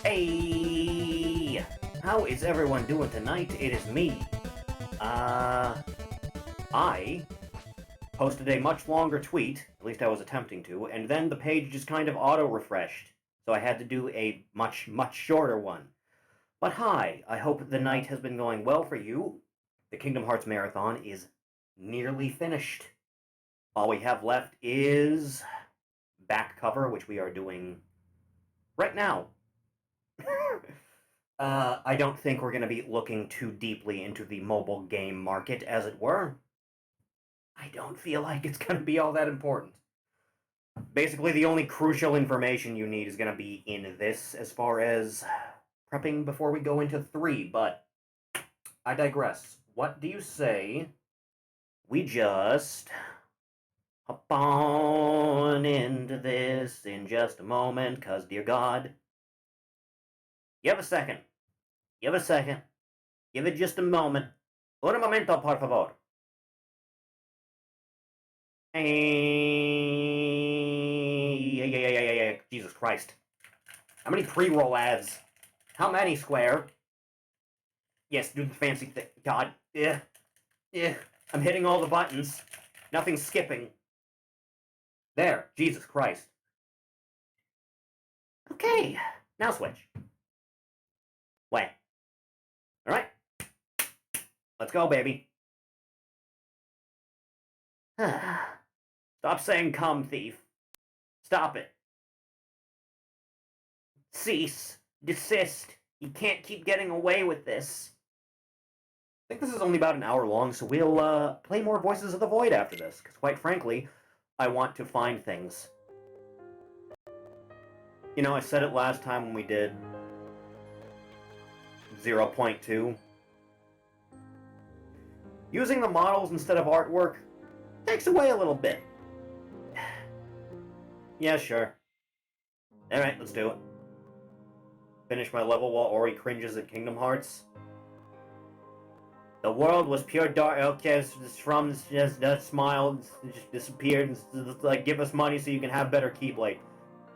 Hey! How is everyone doing tonight? It is me. I posted a much longer tweet, at least I was attempting to, and then the page just kind of auto-refreshed, so I had to do a much, much shorter one. But hi, I hope the night has been going well for you. The Kingdom Hearts Marathon is nearly finished. All we have left is back cover, which we are doing right now. I don't think we're going to be looking too deeply into the mobile game market, as it were. I don't feel like it's going to be all that important. Basically, the only crucial information you need is going to be in this as far as prepping before we go into 3, but I digress. What do you say we just hop on into this in just a moment, because, dear God, give a second. Give a second. Give it just a moment. Un momento, por favor. Jesus Christ. How many pre-roll ads? How many, Square? Yes, do the fancy thing. God. Yeah. I'm hitting all the buttons. Nothing's skipping. There. Jesus Christ. Okay. Now switch. Wait. Alright. Let's go, baby. Stop saying come, thief. Stop it. Cease. Desist. You can't keep getting away with this. I think this is only about an hour long, so we'll play more Voices of the Void after this, because quite frankly, I want to find things. You know, I said it last time when we did 0.2. Using the models instead of artwork takes away a little bit. Yeah, sure. Alright, let's do it. Finish my level while Ori cringes at Kingdom Hearts. The world was pure dark. Okay, it's from just that smile just disappeared. It's like, give us money so you can have better Keyblade.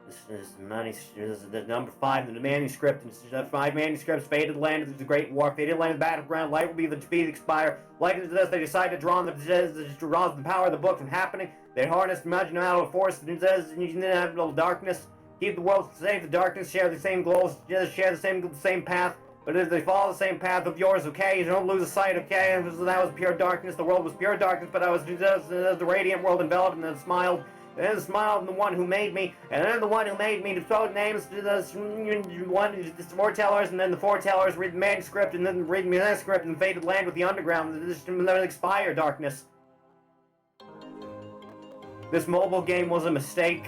This is money. This is the number 5 in the manuscript. And 5 manuscripts. Fated land is the Great War. Fated land is the battleground. Light will be the defeat expire. Like this, they decide to draw the power of the book from happening. They harness imaginary force. And says you can have a little darkness. Keep the world safe. The darkness share the same goals. Share the same path. But if they follow the same path of yours, okay, you don't lose a sight, okay? And that was pure darkness. The world was pure darkness, but I was the radiant world enveloped, and then smiled. And then smiled on the one who made me, and then the one who made me to throw names to the foretellers, and then the foretellers read the manuscript, and then read the manuscript, and fated land with the underground. This expire darkness. This mobile game was a mistake.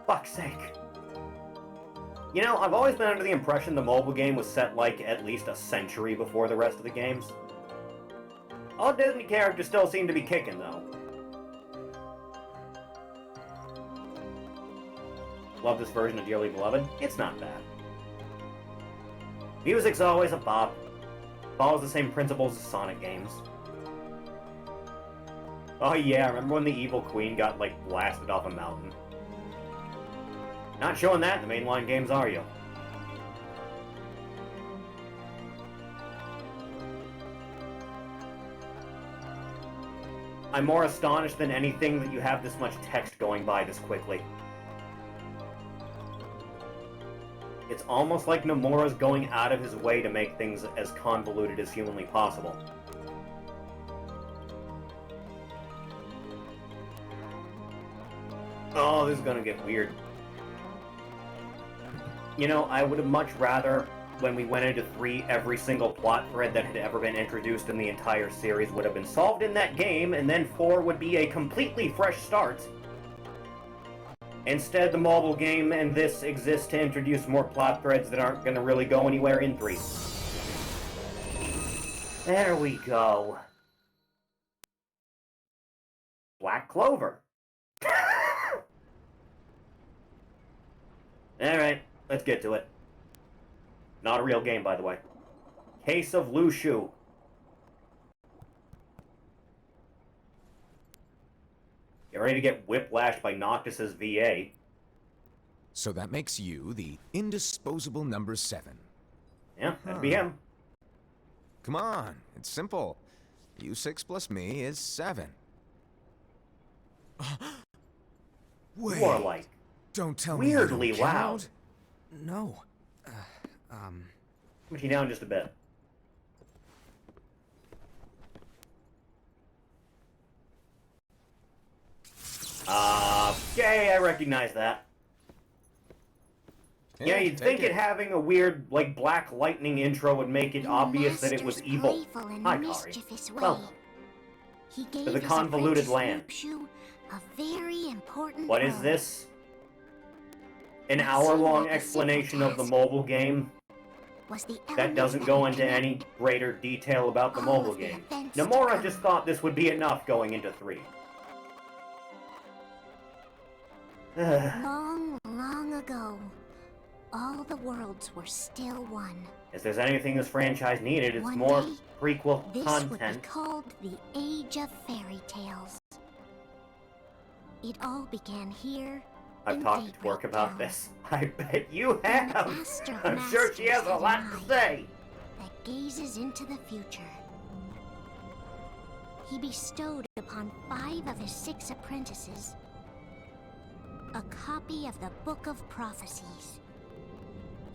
Fuck's sake. You know, I've always been under the impression the mobile game was set like at least a century before the rest of the games. All Disney characters still seem to be kicking, though. Love this version of Dearly Beloved? It's not bad. Music's always a bop. Follows the same principles as Sonic games. Oh yeah, remember when the evil queen got, like, blasted off a mountain? Not showing that in the mainline games, are you? I'm more astonished than anything that you have this much text going by this quickly. It's almost like Nomura's going out of his way to make things as convoluted as humanly possible. Oh, this is gonna get weird. You know, I would have much rather, when we went into 3, every single plot thread that had ever been introduced in the entire series would have been solved in that game, and then 4 would be a completely fresh start. Instead, the mobile game and this exist to introduce more plot threads that aren't going to really go anywhere in 3. There we go. Black Clover. Alright, let's get to it. Not a real game, by the way. Case of Lushu. Get ready to get whiplashed by Noctis's VA. So that makes you the indisposable number 7. Yeah, that'd be him. Come on, it's simple. U6 plus me is 7. Wait, Warlike. don't tell me Weirdly you don't loud. count? No. Put you down just a bit. Okay, I recognize that. Yeah, you'd think it having a weird, like, black lightning intro would make it obvious that it was evil. Hi, Kari. Welcome to the convoluted land. What is this? An hour-long explanation of the mobile game that doesn't go into any greater detail about the mobile game. Nomura just thought this would be enough going into 3. Long, long ago, all the worlds were still one. If there's anything this franchise needed, it's more prequel This content. would be called the Age of Fairy Tales. It all began here. I've in talked to Daybreak Twerk about Town. this. I bet you have. Master of I'm sure she has a Masters lot and to I say. That gazes into the future. He bestowed upon 5 of his 6 apprentices a copy of the Book of Prophecies,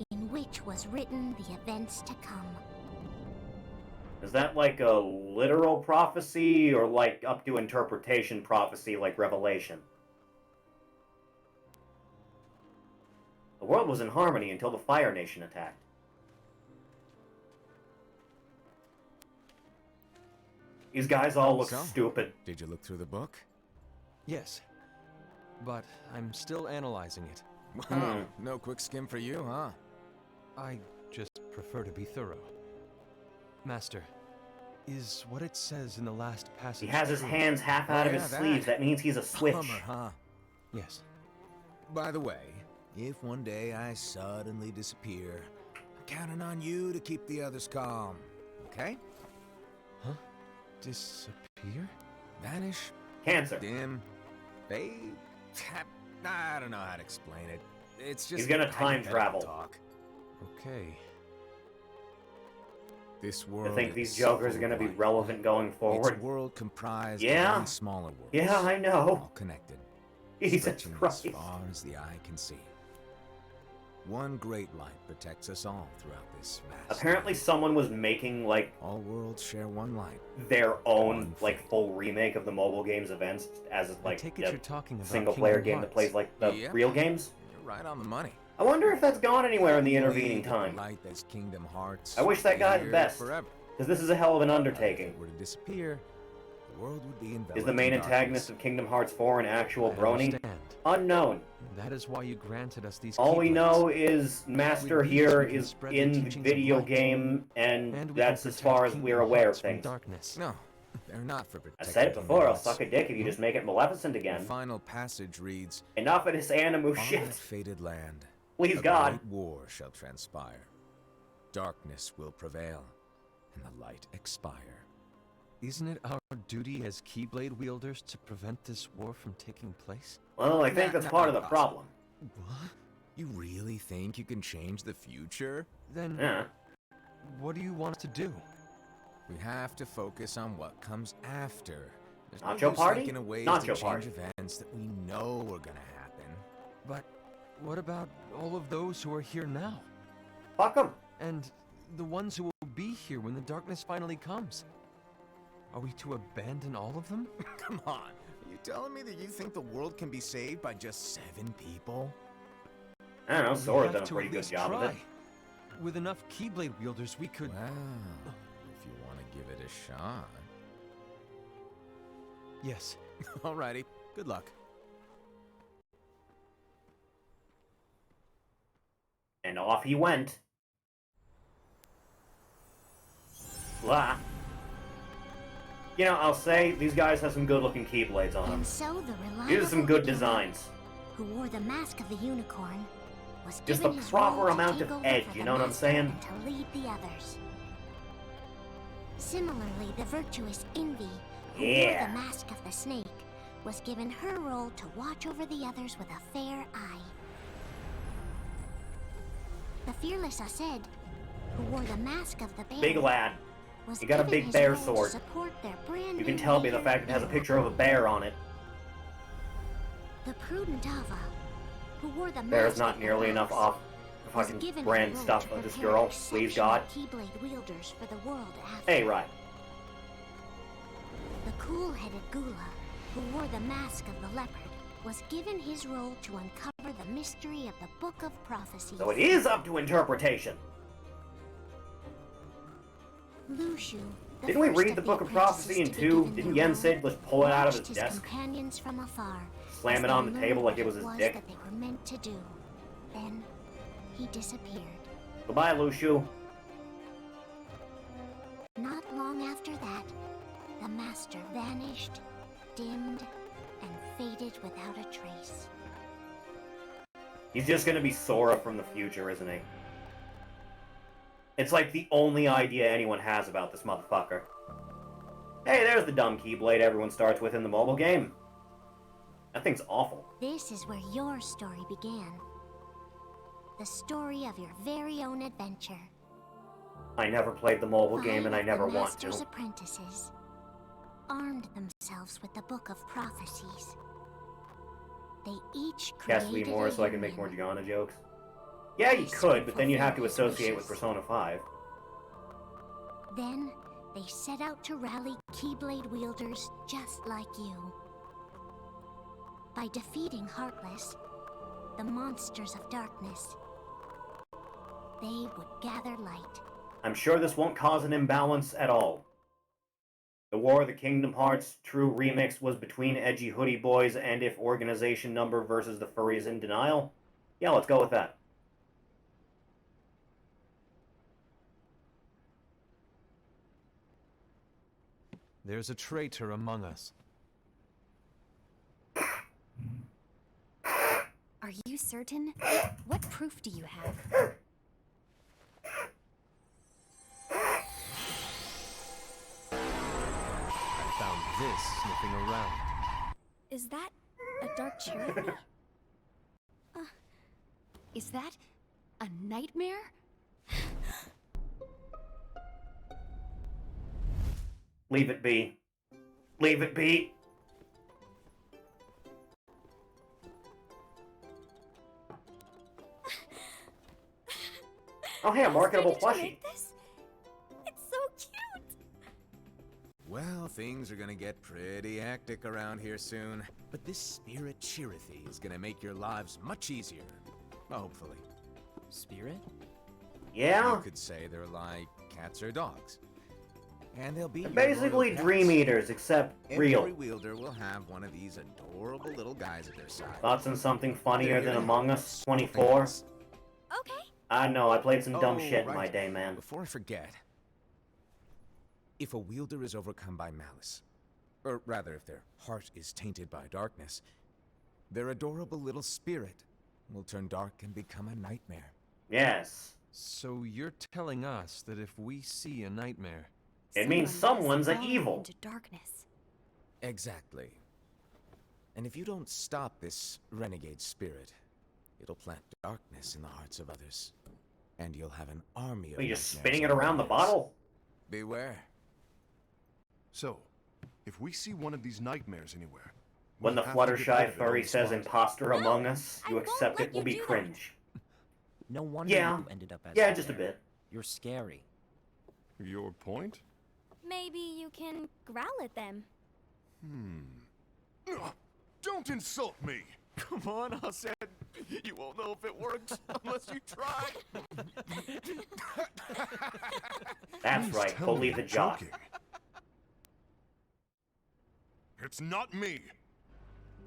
in which was written the events to come. Is that like a literal prophecy or like up to interpretation prophecy like Revelation? The world was in harmony until the Fire Nation attacked. These guys all look So, stupid. Did you look through the book? Yes, but I'm still analyzing it. Wow, no quick skim for you, huh? I just prefer to be thorough. Master, is what it says in the last passage He has his true? hands half out of Oh, his yeah, sleeves. that. That means he's a switch. Bummer, huh? Yes. By the way, if one day I suddenly disappear, I'm counting on you to keep the others calm, okay? Huh? Disappear? Vanish, Cancer. dim, fade. I don't know how to explain it. It's just He's gonna time hypothetical travel. talk. Okay. This I world. think these itself jokers are going to be wide. relevant going It's forward. a world comprised Yeah. of many smaller worlds. Yeah, I know. All connected. Jesus stretching Christ. as far as the eye can see. One great light protects us all throughout this vast. Apparently someone was making, like, all worlds share one light. their own, One like, fate. full remake of the mobile game's events as, I like, take it you're talking about single-player Kingdom game that Hearts. plays, like, the Yep. real games. You're right on the money. I wonder if that's gone anywhere in the Believe intervening that time. the light that's Kingdom Hearts. I wish that guy the here best. Forever. Because this is a hell of an If undertaking. it were to disappear, the world would be enveloped Is the main in antagonist darkness. of Kingdom Hearts 4 an actual I brony? understand. Unknown. That is why you granted us these All we keyblades. know is Master With these, here we can is spread the in the teachings of video light. game, And and we that's can as far as protect we're Kingdom aware of Hearts from things. darkness. No, they're not for I protecting. said it before, I'll Kingdom suck a dick if you just make it Maleficent The again. final passage reads, Enough of this Animu on that shit. fated land, Please, a God. great war shall transpire. Darkness will prevail, and the light expire. Isn't it our duty as Keyblade wielders to prevent this war from taking place? Well, I think that's part of the Nah. problem. What? You really think you can change the future? Then Yeah. what do you want us to do? We have to focus on what comes after. There's no Nacho use party? thinking of ways Nacho to change party. events that we know are gonna happen. But what about all of those who are here now? Fuck 'em. And the ones who will be here when the darkness finally comes? Are we to abandon all of them? Come on, are you telling me that you think the world can be saved by just 7 people? I don't know, We Sora's have done a to pretty at good least job of it. try. With enough Keyblade wielders, we could... Well, if you want to give it a shot. Yes. Alrighty, good luck. And off he went. Blah. You know, I'll say, these guys have some good-looking Keyblades on them. And so the reliable These are some good beginner, designs. who wore the mask of the unicorn, was Just given the his proper role to amount take of over edge, for you the know what I'm master saying? and to lead the others. Similarly, the virtuous Envy, who wore Yeah. the mask of the snake, was given her role to watch over the others with a fair eye. The fearless Aced, who wore the mask of the bear, Big lad. was You got a given big his bear role to sword. support their brand You can new tell by the leader, fact it has a Eva. picture of a bear on it. The prudent Ava, who wore the There's mask not of the nearly enough Mouse, off was fucking given brand a role stuff to of this prepare girl. Please, exceptional God. Keyblade wielders for the world after. Hey, right. The cool-headed Gula, who wore the mask of the leopard, was given his role to uncover the mystery of the Book of Prophecies. So it is up to interpretation. Lushu, the Didn't we first read the of Book of apprentices Prophecy in to be 2? given Didn't their Yen role, Sid just pull it out of watched his his desk? companions from afar, Slam as it they on the table like learned it was his what dick? that they were meant to do. Then he disappeared. Goodbye, Lushu. Not long after that, the master vanished, dimmed, and faded without a trace. He's just gonna be Sora from the future, isn't he? It's like the only idea anyone has about this motherfucker. Hey, there's the dumb Keyblade everyone starts with in the mobile game. That thing's awful. This is where your story began. The story of your very own adventure. I never played the mobile game and I Five never of the want master's to. apprentices armed themselves with the Book of Prophecies. They each Cast created me more a so I can make more union. Gianna jokes. Yeah, you could, but then you have to associate with Persona 5. Then they set out to rally Keyblade wielders just like you. By defeating Heartless, the monsters of darkness, they would gather light. I'm sure this won't cause an imbalance at all. The War of the Kingdom Hearts True Remix was between edgy hoodie boys and if organization number versus the furries in denial. Yeah, let's go with that. There's a traitor among us. Are you certain? What proof do you have? I found this sniffing around. Is that a dark cherry? Is that a nightmare? Leave it be. Leave it be. Oh, hey, a marketable How did you plushie. make this? It's so cute. Well, things are gonna get pretty hectic around here soon. But this spirit Chirithy is gonna make your lives much easier. Hopefully. Spirit? Yeah? You could say they're like cats or dogs. And they'll be your Basically loyal Dream pets. Eaters, except Every real. wielder will have one of these adorable little guys at their side. Thoughts on something funnier They're than gonna Among help Us us 24? things. Okay. I know, I played some dumb Oh, shit in my right. day, man. Before I forget, if a wielder is overcome by malice, or rather if their heart is tainted by darkness, their adorable little spirit will turn dark and become a nightmare. Yes. So you're telling us that if we see a nightmare, It means someone's has a fallen evil. Into darkness. Exactly. And if you don't stop this renegade spirit, it'll plant darkness in the hearts of others. And you'll have an army of Are you just nightmares spinning it on around the your hands. bottle? Beware. So, if we see one of these nightmares anywhere, When the we'll have to get Fluttershy rid of it on furry the says spot. imposter No, among us, I you won't accept let it will you be do that. cringe. No wonder Yeah. you ended up as Yeah, a just a bear. bit. You're scary. Your point? Maybe you can growl at them. Ugh, don't insult me! Come on, Hassan. You won't know if it works unless you try. That's Please right, tell Bully me the you're Jock. joking. It's not me!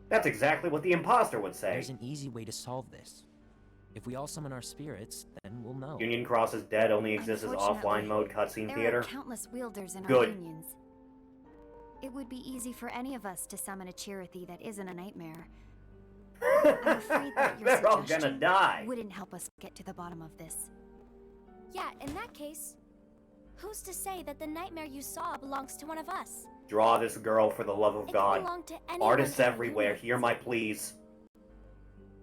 That's exactly what the imposter would say. There's an easy way to solve this. If we all summon our spirits, then we'll know. Union Cross is dead only exists as offline Unfortunately, mode cutscene There theater. are countless wielders in Good. our unions. It would be easy for any of us to summon a Chirithy that isn't a nightmare. I'm afraid that your They're all gonna suggestion die. wouldn't help us get to the bottom of this. Yeah, in that case, who's to say that the nightmare you saw belongs to one of us? Draw this girl for the love of It can God. belong to anyone Artists who everywhere, believes. hear my pleas.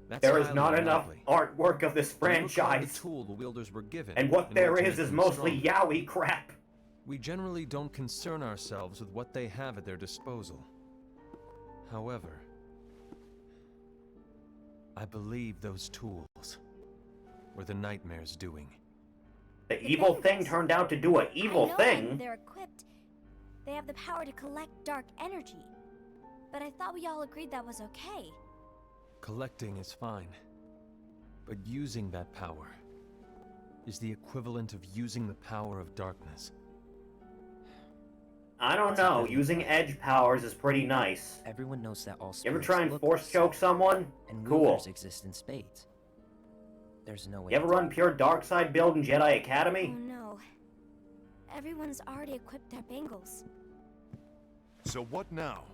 That's There is highly not enough unlikely. artwork of this But it looked like franchise. the tool the wielders were given, And what in there order to is make them mostly stronger. yaoi crap. We generally don't concern ourselves with what they have at their disposal. However, I believe those tools were the Nightmare's doing. The evil thing bangles. turned out to do an evil I know thing. when they're equipped, they have the power to collect dark energy. But I thought we all agreed that was okay. Collecting is fine, but using that power is the equivalent of using the power of darkness. I don't It's a know, bit using edge powers is pretty nice. Everyone knows that all You ever spirits try and look force the choke same, someone? and Cool. rulers exist in spades. There's no way. You ever to- run pure dark side build in Jedi Oh Academy? no. Everyone's already equipped their bangles. So what now?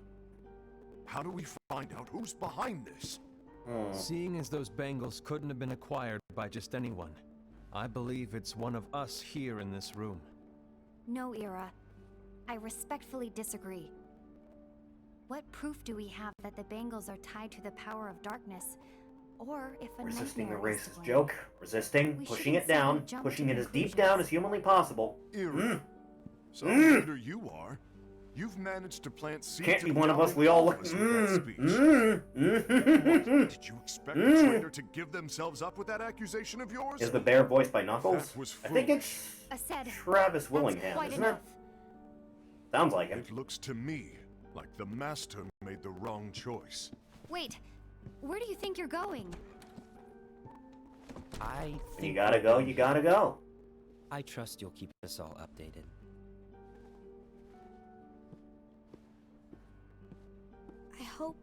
How do we find out who's behind this? Seeing as those bangles couldn't have been acquired by just anyone, I believe it's one of us here in this room. No, Ira. I respectfully disagree. What proof do we have that the bangles are tied to the power of darkness? Or if a Resisting the nightmare is to racist blame? joke. Resisting, We pushing shouldn't it down, simply jump pushing to it as deep conclusions. down as humanly possible. Eerie. So Mm. leader you are. You've managed to plant seeds Can't be of one of us, doubt we in all all look. of us with that speech. What? Did you expect the traitor to give themselves up with that accusation of yours? Is the bear voiced by Knuckles? That was I think foolish. it's I said, Travis that's Willingham, quite isn't enough. it? Sounds like him. It looks to me like the master made the wrong choice. Wait, where do you think you're going? I When think you gotta go, you gotta go. I trust you'll keep us all updated. I hope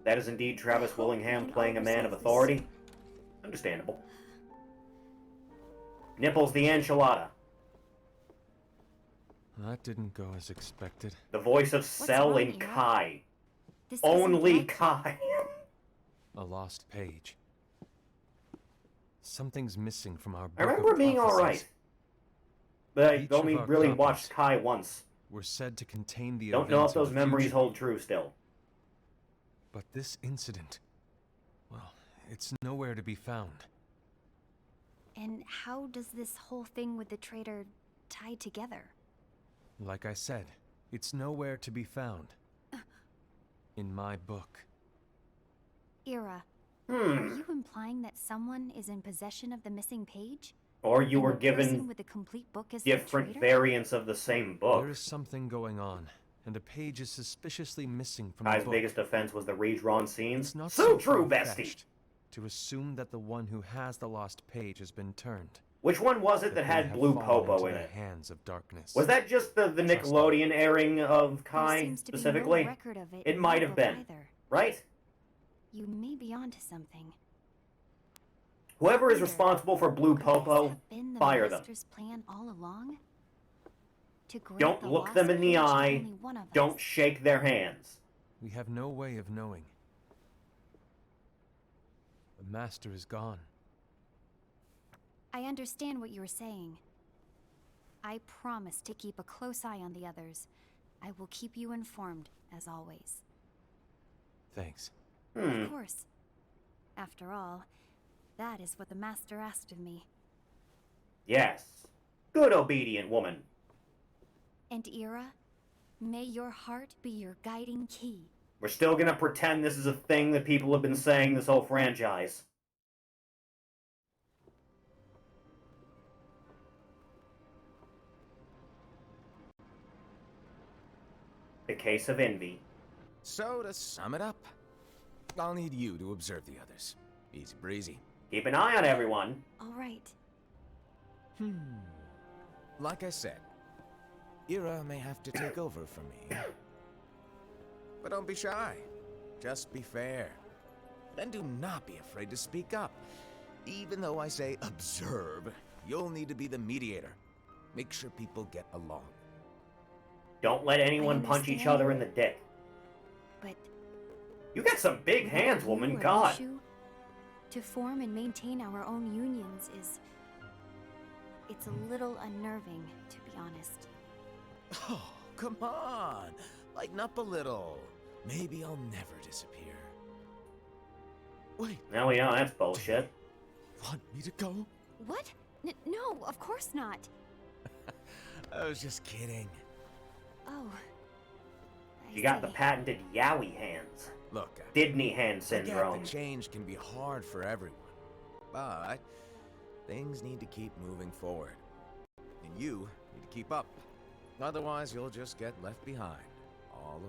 That is indeed Travis hope we Willingham can playing a all man of resolve this. authority. Understandable. Nipples the enchilada. That didn't go as expected. The voice of Cell wrong, and Ira? Kai. This isn't Only like- Kai. A lost page. Something's missing from our book I remember of being prophecies. alright. But I Each only of our really copies watched Kai once. Were said to contain the Don't know events if of those the memories future. hold true still. But this incident, well, it's nowhere to be found. And how does this whole thing with the traitor tie together? Like I said, it's nowhere to be found. In my book. Ira, are Hmm. you implying that someone is in possession of the missing page? Or you And were the person given with the complete book is the different traitor? variants of the same book. There is something going on, and a page is suspiciously missing from Kai's the book. biggest offense was the redrawn scenes. It's not So true, bestie! far-fetched to assume that the one who has the lost page has been turned. Which one was it that they had have Blue fallen Popo into in the it? hands of darkness. Was that just the Trust me. Nickelodeon airing of There Kai, seems to be specifically? no record of it It in might your have book been. either. Right? You may be onto something. Whoever is Wonder, responsible for Blue could this Popo, have been the fire them. Master's plan all along? To grant Don't the look lost them in the page to eye, only one of don't us. shake their hands. We have no way of knowing. The master is gone. I understand what you were saying. I promise to keep a close eye on the others. I will keep you informed, as always. Thanks. Of course. After all, that is what the Master asked of me. Yes. Good obedient woman. And Ira, may your heart be your guiding key. We're still gonna pretend this is a thing that people have been saying this whole franchise. The case of envy. So, to sum it up, I'll need you to observe the others. Easy breezy. Keep an eye on everyone. All right. Like I said, Ira may have to take over from me. But don't be shy. Just be fair. And do not be afraid to speak up. Even though I say observe, you'll need to be the mediator. Make sure people get along. Don't let anyone punch each understand. other in the dick. But You got some big without hands, you woman. or God. Mishu, to form and maintain our own unions is... It's a little unnerving, to be honest. Oh, come on. Lighten up a little. Maybe I'll never disappear. Wait, Now we know that's bullshit. want me to go? What? No, of course not. I was just kidding. Oh. You got the patented Yowie hands. Look, Disney hand I get syndrome. that change can be hard for everyone, but things need to keep moving forward. And you need to keep up. Otherwise, you'll just get left behind, all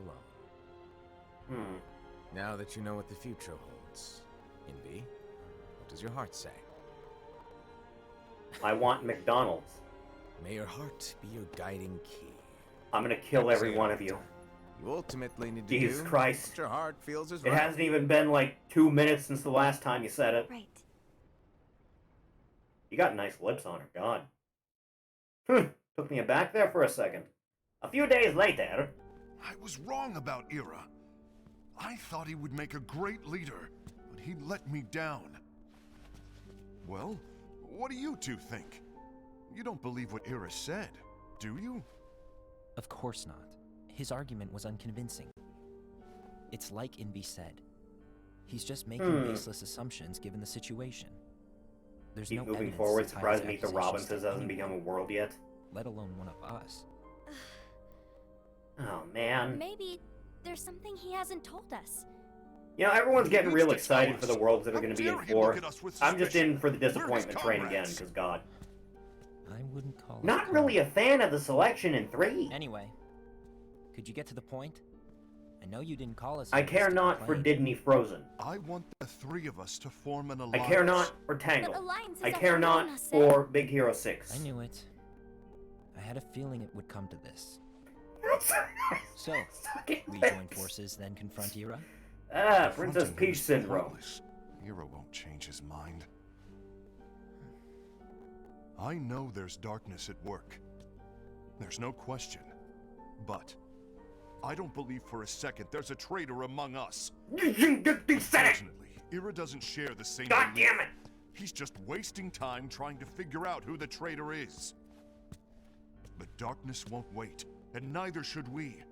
alone. Now that you know what the future holds, Envy, what does your heart say? I want McDonald's. May your heart be your guiding key. I'm gonna kill every one of you. You ultimately need to Jesus do Christ. what your heart feels is It right. hasn't even been like 2 minutes since the last time you said it. Right. You got nice lips on her, God. Took me aback there for a second. A few days later... I was wrong about Ira. I thought he would make a great leader, but he let me down. Well, what do you two think? You don't believe what Ira said, do you? Of course not. His argument was unconvincing. It's like Envy said. He's just making baseless assumptions given the situation. There's Keep no moving evidence forward, to tie surprised his Meet the accusations Robinsons to hasn't become a world yet. let alone one of us. Oh, man. Maybe there's something he hasn't told us. You know, everyone's He getting needs real to excited tell for the us. worlds that are How going to be in dare he look 4. at us with I'm just in suspicion? for the We're his disappointment train again, comrades. because God. I wouldn't call us Not really a fan of the selection in 3. Anyway, could you get to the point? I know you didn't call us. I here just care to not for complain. Disney Frozen. I want the three of us to form an I alliance. care not for Tangle. But alliances I are care forbidden not us, for Big Hero 6. I knew it. I had a feeling it would come to this. So, we join forces, then confront Ira? Ah, Princess Confronting him Peach is syndrome. pointless. Ira won't change his mind. I know there's darkness at work. There's no question. But I don't believe for a second there's a traitor among us. You said it! Fortunately, Ira doesn't share the same God belief. damn it! He's just wasting time trying to figure out who the traitor is. The darkness won't wait, and neither should we.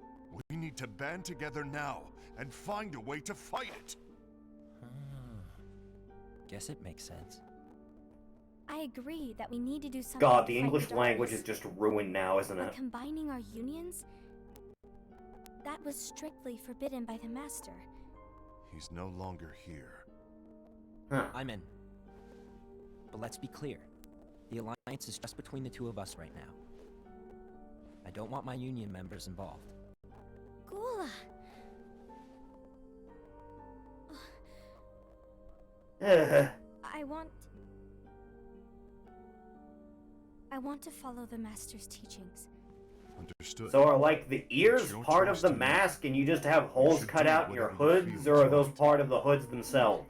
We need to band together now and find a way to fight it. Guess it makes sense. I agree that we need to do something. God, to the fight English language darkness. is just ruined now, isn't But it? combining our unions? That was strictly forbidden by the Master. He's no longer here. Huh. I'm in. But let's be clear. The alliance is just between the two of us right now. I don't want my union members involved. Gula! I want to follow the Master's teachings. Understood. So are like the ears It's your part choice of the to make. mask and you just have holes should cut do out in your whatever you hoods, feel or are is those right. part of the hoods themselves?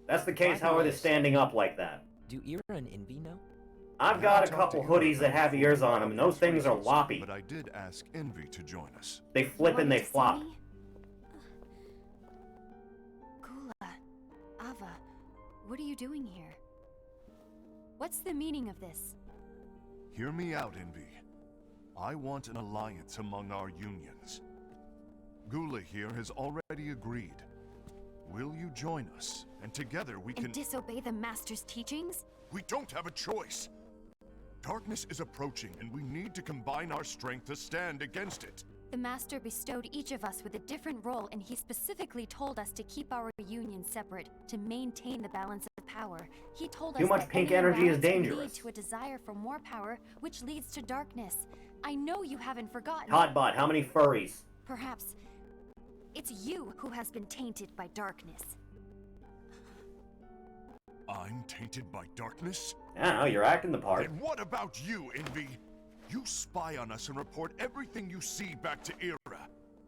That's the case, how are they standing up like that? Do Ira and Envy know? I've got a couple hoodies that have ears on them, and those things are loppy. But I did ask Envy to join us. They flip and they flop. Gula, Ava, what are you doing here? What's the meaning of this? Hear me out, Envy. I want an alliance among our unions. Gula here has already agreed. Will you join us? And together we can... And disobey the Master's teachings? We don't have a choice! Darkness is approaching, and we need to combine our strength to stand against it. The Master bestowed each of us with a different role, and he specifically told us to keep our union separate, to maintain the balance of power. He told us Too much that pink any energy is imbalance can dangerous. lead to a desire for more power, which leads to darkness. I know you haven't forgotten. Hotbot, how many furries? Perhaps it's you who has been tainted by darkness. I'm tainted by darkness? I don't know, you're acting the part. And what about you, Envy? You spy on us and report everything you see back to Ira.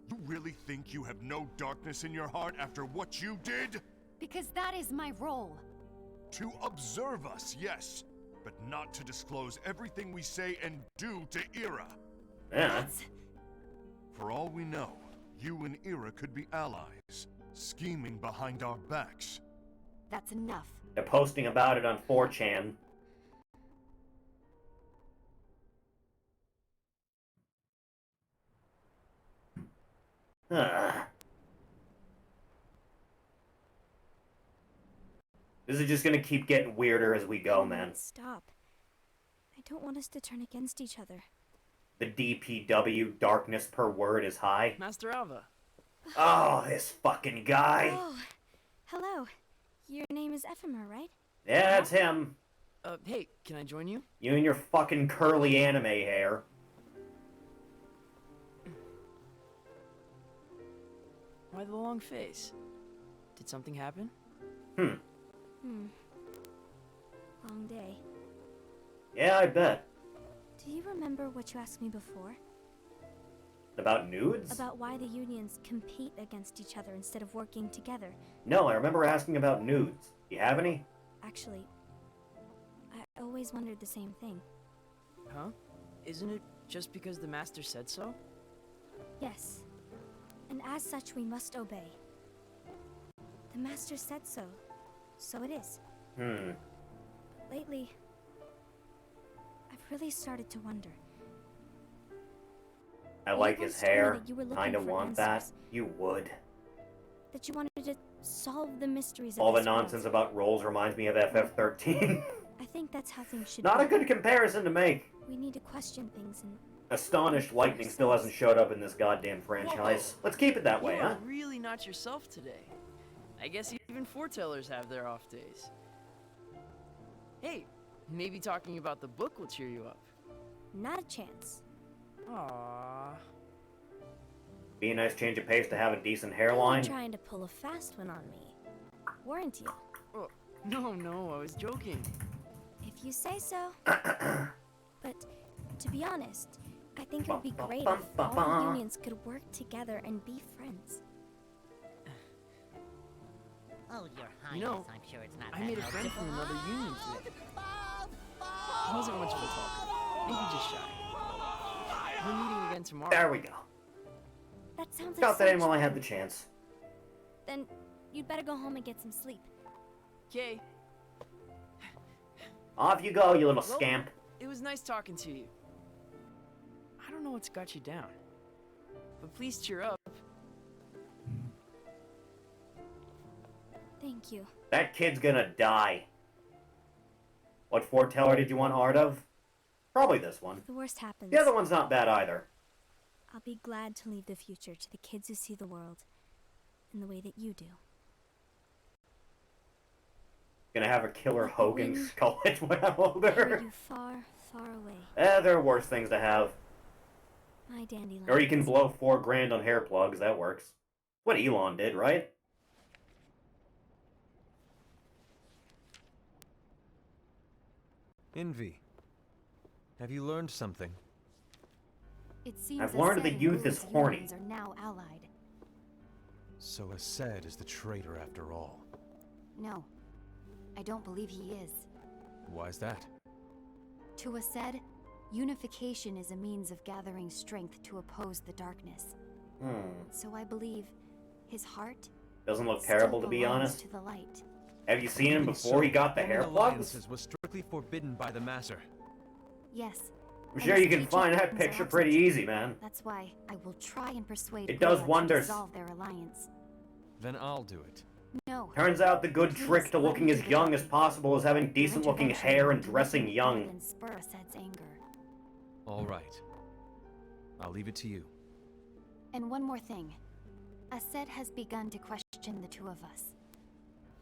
You really think you have no darkness in your heart after what you did? Because that is my role. To observe us, yes, but not to disclose everything we say and do to Ira. Yeah. That's... For all we know, you and Ira could be allies, scheming behind our backs. That's enough. They're posting about it on 4chan. Ugh. This is just gonna keep getting weirder as we go, man. Stop. I don't want us to turn against each other. The DPW darkness per word is high. Master Alva. Oh, this fucking guy. Oh, hello. Your name is Ephemer, right? Yeah, that's him. Hey, can I join you? You and your fucking curly anime hair. Why the long face? Did something happen? Long day. Yeah, I bet. Do you remember what you asked me before? About nudes? About why the unions compete against each other instead of working together? No, I remember asking about nudes. You have any? Actually, I always wondered the same thing. Huh? Isn't it just because the master said so? Yes. And as such, we must obey. The master said so. So it is. Lately, I've really started to wonder. I like You his once told me hair. that you were looking Kinda for want that. answers. You would. That you wanted to solve the mysteries of All the this world. nonsense about roles reminds me of FF13. I think that's how things should Not be. a good comparison to make. We need to question things and Astonished Lightning still hasn't showed up in this goddamn franchise. Let's keep it that way, You huh? are really not yourself today. I guess even foretellers have their off days. Hey, maybe talking about the book will cheer you up. not a chance. Aww. Be a nice change of pace to have a decent You hairline. were trying to pull a fast one on me, weren't you? Oh, no, I was joking. If you say so. But to be honest, I think it would be great if all the unions could work together and be friends. Oh, Your Highness, You know, I'm sure it's not I that made a friend noticeable. from another union today. He wasn't much of a talker. Maybe just shy. We're meeting again tomorrow. There we go. That sounds like Got that so in while I much had fun. the chance. Then you'd better go home and get some sleep. Okay. Off you go, you little Well, scamp. It was nice talking to you. I don't know what's got you down, but please cheer up. Thank you. That kid's gonna die. What foreteller did you want art of? Probably this one. If the worst happens, The other one's not bad either. I'll be glad to leave the future to the kids who see the world in the way that you do. Gonna have a killer Let the Hogan wind skull when I'm Carry older. you far, far away, There are worse things to have. my dandelion. Or you can blow $4 grand on hair plugs, that works. What Elon did, right? Envy. Have you learned something? It seems I've learned the Ascend youth and is Rune's horny. unions are now allied. So Ased is the traitor after all. No, I don't believe he is. Why's that? To Ascend, unification is a means of gathering strength to oppose the darkness. So I believe his heart Doesn't look still terrible, to be belongs honest. to the light. Have you seen him before he got the Forming hair plugs? alliances was strictly forbidden by the Master. Yes. I'm and sure his you can teaching find that friends are picture pretty absent. easy, man. That's why I will try and persuade It does Bella wonders. to dissolve their alliance. Then I'll do it. No. Turns out the good Please, trick to let looking me as do the young work. as possible is having Your decent looking intervention hair will and do dressing nothing young. more than spur Ased's anger. All right. I'll leave it to you. And one more thing. Ased has begun to question the two of us.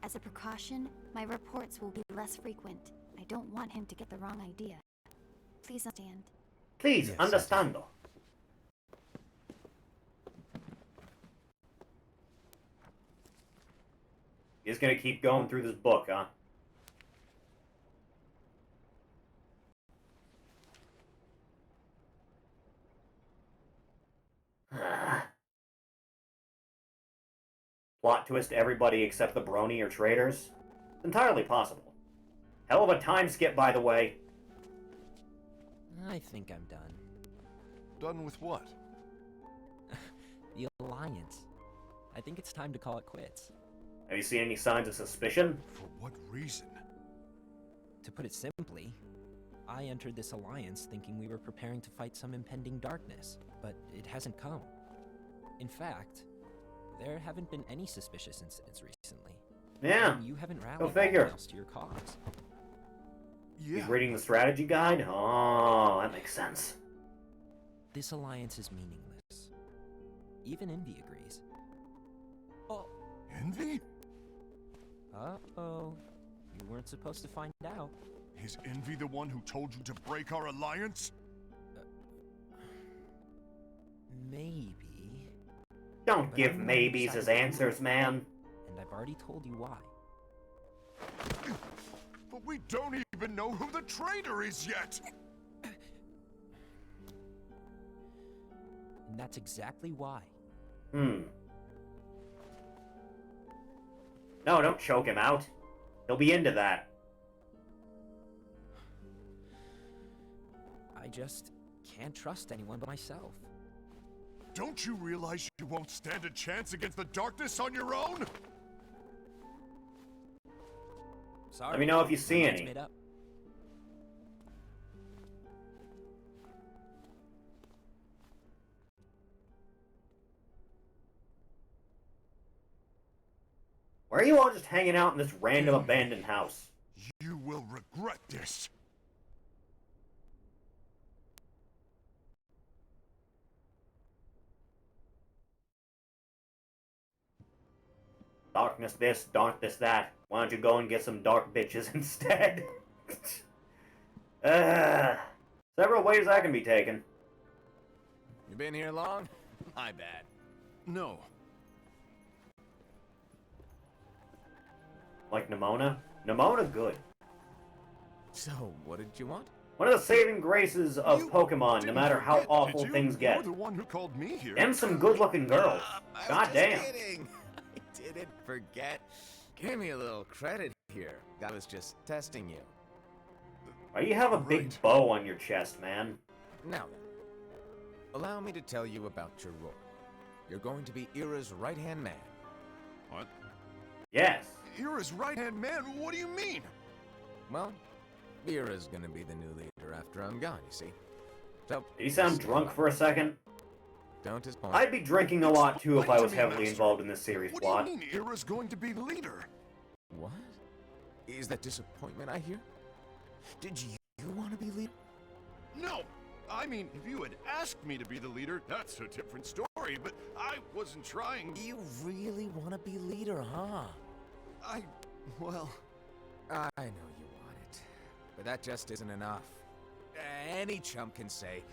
As a precaution, my reports will be less frequent. I don't want him to get the wrong idea. Please understand. Please, Yes, I do. understando. You're just gonna keep going through this book, huh? Plot twist everybody except the brony or traitors? Entirely possible. Hell of a time skip, by the way. I think I'm done. Done with what? The Alliance. I think it's time to call it quits. Have you seen any signs of suspicion? For what reason? To put it simply, I entered this alliance thinking we were preparing to fight some impending darkness, but it hasn't come. In fact, there haven't been any suspicious incidents recently. Yeah. And you haven't Go rallied figure. anyone else to your cause. Yeah. He's reading the strategy guide? Oh, that makes sense. This alliance is meaningless. Even Envy agrees. Oh. Envy? Uh-oh. You weren't supposed to find out. Is Envy the one who told you to break our alliance? Maybe. Don't But give I'm not maybes decided as who. answers, man. And I've already told you why. But we don't even know who the traitor is yet! And that's exactly why. No, don't choke him out. He'll be into that. I just can't trust anyone but myself. Don't you realize you won't stand a chance against the darkness on your own? Sorry. Let me know if you see Mind's any. made up. Why are you all just hanging out in this random abandoned house? You will regret this. Darkness this, darkness that. Why don't you go and get some dark bitches instead? Several ways that can be taken. You been here long? My bad. No. Like Nimona? Nimona, good. So, what did you want? One of the saving graces of You Pokemon, no didn't matter how forget, awful did you? things get. You're the one who called me here. And some good-looking girls. I was God just damn. kidding. I didn't forget. Give me a little credit here. I was just testing you. Why do you have a big Right. bow on your chest, man? Now then, allow me to tell you about your role. You're going to be Ira's right-hand man. What? Yes. You're his right-hand man? What do you mean? Well, Ira's gonna be the new leader after I'm gone, you see. So, Did you sound stay drunk on. for a second? Don't disappoint. I'd be drinking a lot too if Explain I to was me, heavily Master. involved in this series What plot. do you mean Ira's going to be leader? What? Is that disappointment I hear? Did you want to be leader? No! I mean, if you had asked me to be the leader, that's a different story, but I wasn't trying. You really want to be leader, huh? Well... I know you want it, but that just isn't enough. Any chump can say,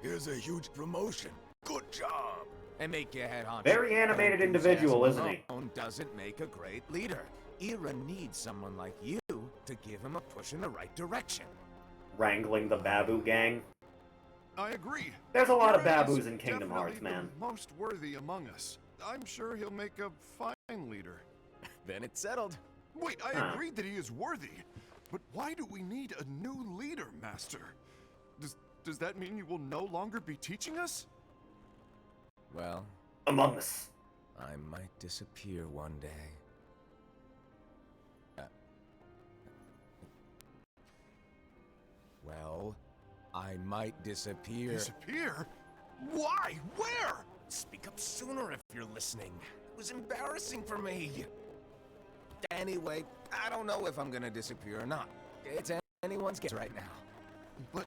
here's a huge promotion. Good job. And make your head honcho. Very animated individual, isn't he? Alone doesn't make a great leader. Ira needs someone like you to give him a push in the right direction. Wrangling the Babu gang. I agree. There's a lot of Ira is Babus in Kingdom Hearts, definitely man. the most worthy among us. I'm sure he'll make a fine leader. Then it's settled. Wait, I Huh. agreed that he is worthy. But why do we need a new leader, Master? Does that mean you will no longer be teaching us? Well, Among Us. I might disappear one day. Well, I might disappear. Disappear? Why? Where? Speak up sooner if you're listening. It was embarrassing for me. Anyway, I don't know if I'm gonna disappear or not. It's anyone's guess right now. But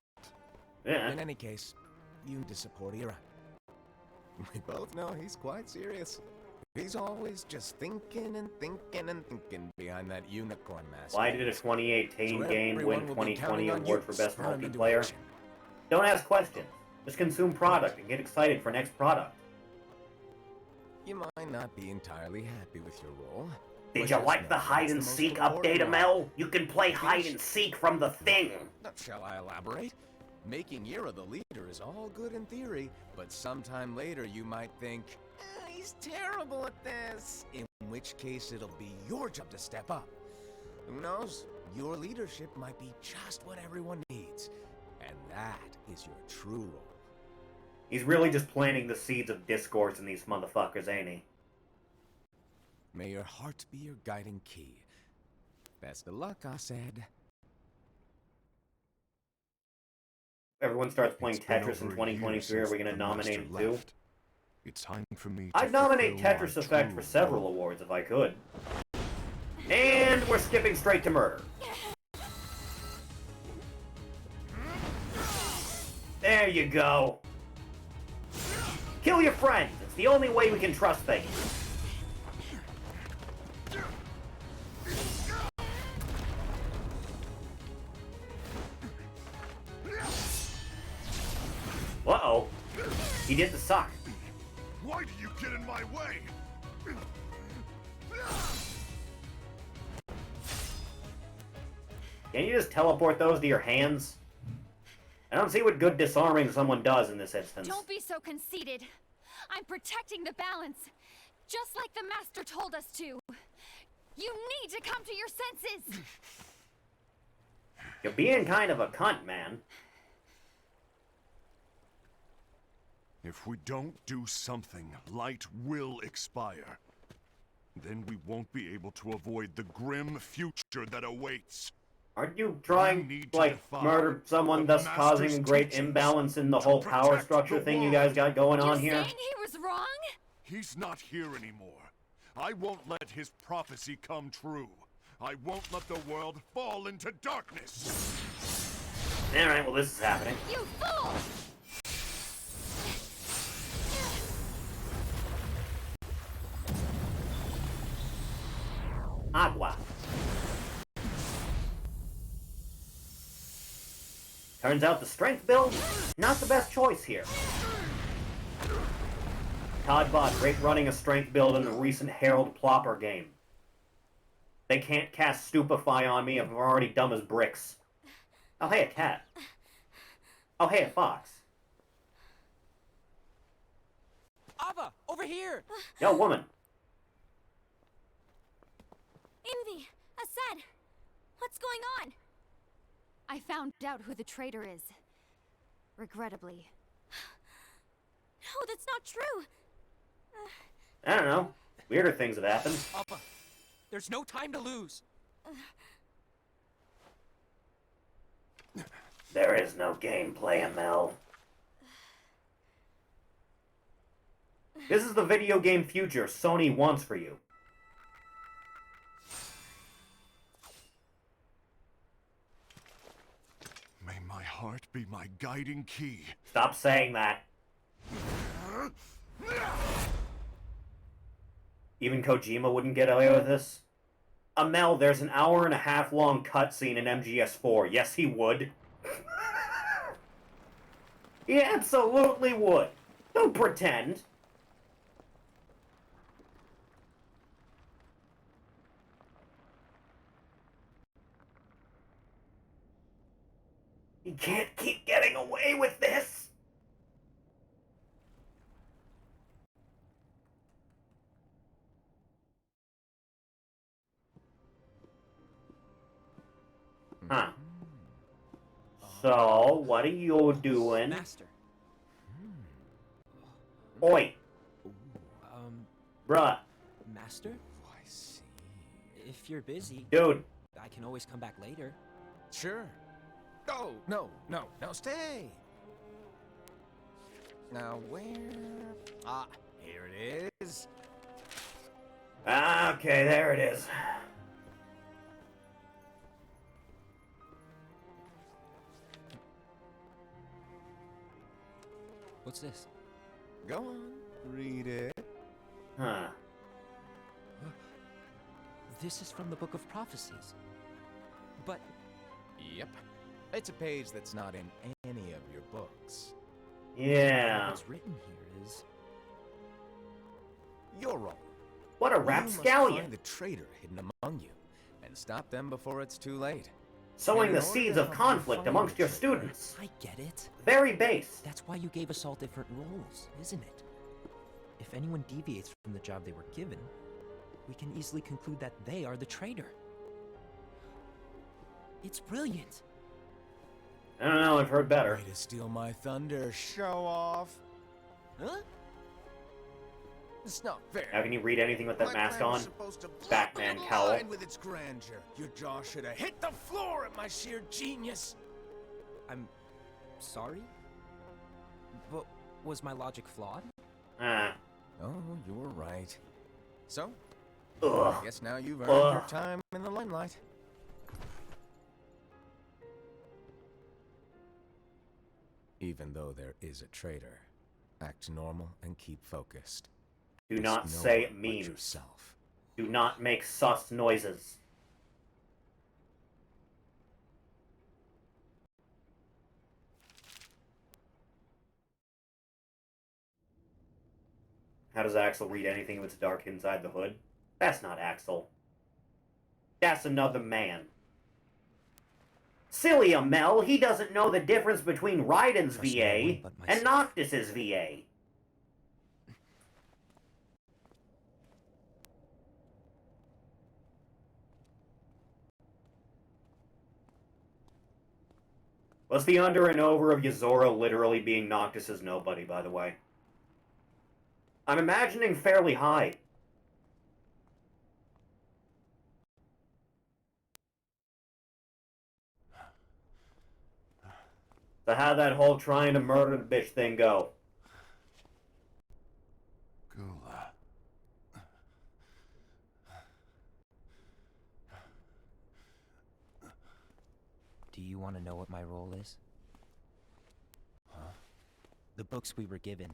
Yeah. In any case, you need to support Ira. We both know he's quite serious. He's always just thinking and thinking and thinking behind that unicorn mask. Why did a 2018 So game everyone win will be 2020 counting on award you for to best spur him into multiplayer? action. Don't ask questions. Just consume product and get excited for next product. You might not be entirely happy with your role. Did but you just like know the that's hide the and most seek important update, one. Amel? You can play hide and seek from the thing. Shall I elaborate? Making Ira the leader is all good in theory, but sometime later you might think, he's terrible at this. In which case it'll be your job to step up. Who knows? Your leadership might be just what everyone needs. And that is your true role. He's really just planting the seeds of discourse in these motherfuckers, ain't he? May your heart be your guiding key. Best of luck, I said. Everyone starts playing It's been Tetris in over a year 2023. Are we since gonna the nominate master him too? left. It's time for me to I'd nominate fulfill my Tetris Effect true for several role. awards if I could. And we're skipping straight to murder. There you go. Kill your friends. It's the only way we can trust things. Uh-oh. He did the suck. Why do you get in my way? Can you just teleport those to your hands? I don't see what good disarming someone does in this instance. Don't be so conceited. I'm protecting the balance, just like the Master told us to. You need to come to your senses. You're being kind of a cunt, man. If we don't do something, light will expire. Then we won't be able to avoid the grim future that awaits. Aren't you trying need to, to like, defy murder someone, the thus causing a Master's great teachings imbalance in the to whole power protect structure the thing you world? guys got going on You're here? saying he was wrong? He's not here anymore. I won't let his prophecy come true. I won't let the world fall into darkness. Alright, well, this is happening. You fool! Agua. Turns out the strength build, not the best choice here. Todd Bot, great running a strength build in the recent Harold Plopper game. They can't cast Stupefy on me if I'm already dumb as bricks. Oh, hey, a cat. Oh, hey, a fox. Ava, over here! Yo, woman. Envy, Ased, what's going on? I found out who the traitor is. Regrettably. No, that's not true. I don't know. Weirder things have happened. Ava, there's no time to lose. There is no gameplay, ML. This is the video game future Sony wants for you. May my heart be my guiding key. Stop saying that. Even Kojima wouldn't get away with this. Amel, there's an hour-and-a-half long cutscene in MGS4. Yes, he would. He absolutely would. Don't pretend. You can't keep getting away with this. Huh. So, what are you doing? Master. Oi, bruh. Master? I see. If you're busy, Dude, I can always come back later. Sure. Oh, no, stay. Now where? Ah, here it is. okay, there it is. What's this? Go on, read it. Huh. This is from the Book of Prophecies. But Yep. It's a page that's not in any of your books. Yeah. what's written here is... Your role. What a You must rapscallion. find the traitor hidden among you, and stop them before it's too late. Sowing In the order seeds to of help you conflict find amongst the your traitor, students. I get it. Very base. That's why you gave us all different roles, isn't it? If anyone deviates from the job they were given, we can easily conclude that they are the traitor. It's brilliant. I don't know, I've heard better. Way to steal my thunder, show off. Huh? It's not fair. How can you read anything with that My mask plan was on? supposed to blow Batman the cowl. line with its grandeur. Your jaw should have hit the floor at my sheer genius. I'm sorry? But was my logic flawed? Ah. Oh, you were right. So, Ugh. I guess now you've earned your Ugh. time in the limelight. Even though there is a traitor, act normal and keep focused. Do It's not no say one but memes. yourself. Do not make sus noises. How does Axel read anything if it's dark inside the hood? That's not Axel. That's another man. Silly Amel, he doesn't know the difference between Raiden's Trust no VA one but and myself. Noctis's VA. What's the under and over of Yozora literally being Noctis's nobody, by the way? I'm imagining fairly high. So how'd that whole trying to murder the bitch thing go? Gula. Do you want to know what my role is? Huh? The books we were given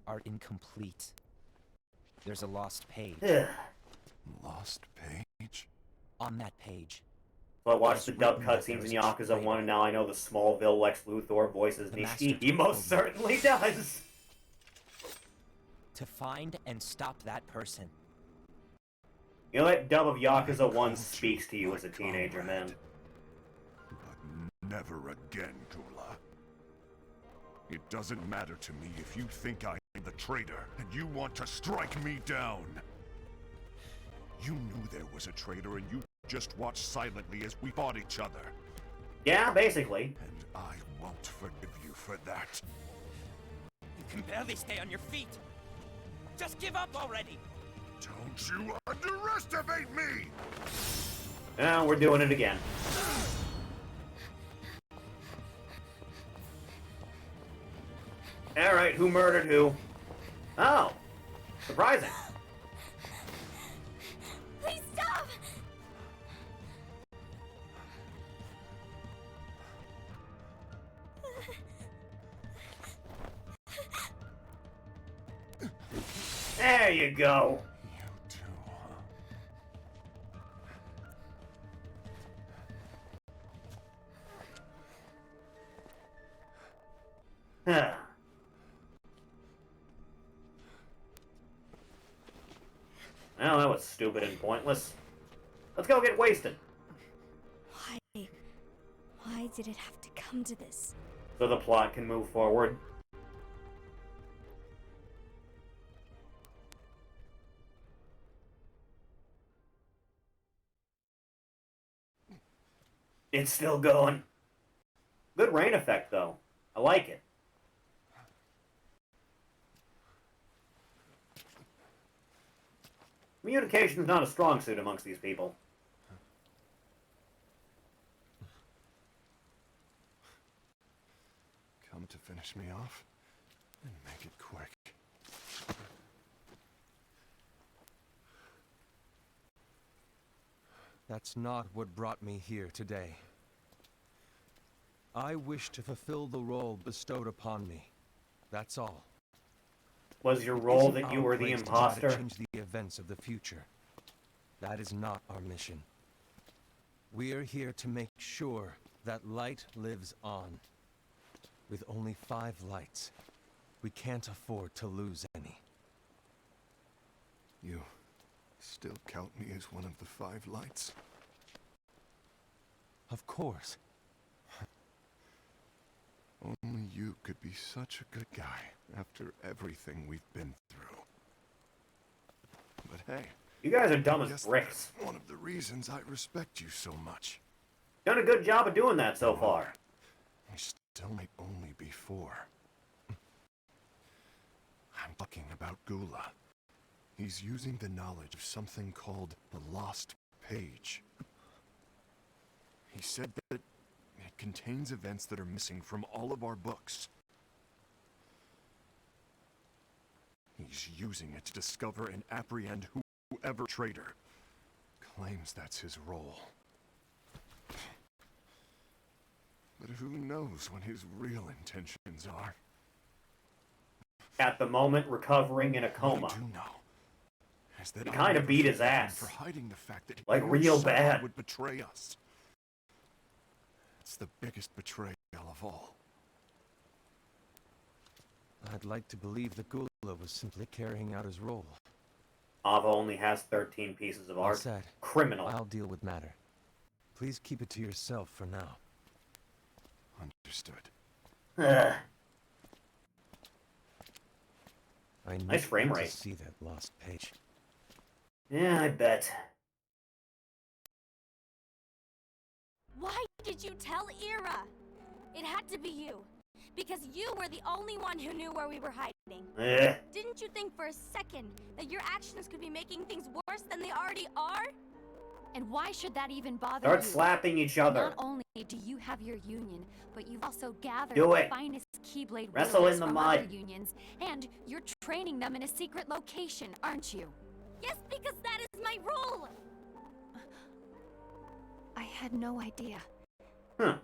are incomplete. There's a lost page. Lost page? On that page, So I watched the It's dub written that cutscenes in there was a Yakuza traitor. 1, and now I know the Smallville Lex Luthor voices The Nishiki. Master He told most me. certainly does! to find and stop that person. You know that dub of Yakuza 1 called speaks you to you my as a teenager, comrade. man. But never again, Gula. It doesn't matter to me if you think I am the traitor and you want to strike me down. You knew there was a traitor and you just watched silently as we fought each other. Yeah, basically. And I won't forgive you for that. You can barely stay on your feet. Just give up already. Don't you underestimate me! Now we're doing it again. Alright, who murdered who? Oh! Surprising. Please stop! There you go. You too, huh? Well, that was stupid and pointless. Let's go get wasted. Why? Why did it have to come to this? So the plot can move forward. It's still going. Good rain effect, though. I like it. Communication's not a strong suit amongst these people. Come to finish me off? And make it quick. That's not what brought me here today. I wish to fulfill the role bestowed upon me. That's all. Was your role Isn't that you our were the place to try to imposter? change the events of the future. That is not our mission. We are here to make sure that light lives on. With only 5 lights, we can't afford to lose any. You still count me as one of the 5 lights? Of course. Only you could be such a good guy after everything we've been through. But hey, You guys are dumb I as guess bricks. that's one of the reasons I respect you so much. Done a good job of doing that so far. We still may only be 4. I'm talking about Gula. He's using the knowledge of something called the Lost Page. He said that it contains events that are missing from all of our books. He's using it to discover and apprehend whoever traitor claims that's his role. But who knows what his real intentions are? At the moment, recovering in a coma. What I do know is that He kind of beat his ass. for hiding the fact that Like, your real son bad. would betray us. It's the biggest betrayal of all. I'd like to believe that Gula was simply carrying out his role. Ava only has 13 pieces of art. Said, Criminal. I'll deal with matter. Please keep it to yourself for now. Understood. Ugh. I Nice frame need to rate. see that lost page. Yeah, I bet. Why did you tell Ira? It had to be you. Because you were the only one who knew where we were hiding. Ugh. Didn't you think for a second that your actions could be making things worse than they already are? And why should that even bother Start you? slapping each other. Not only do you have your union, but you've also gathered Do the it. finest Keyblade Wrestle wielders in the from mud. other unions, and you're training them in a secret location, aren't you? Yes, because that is my role! I had no idea. Huh.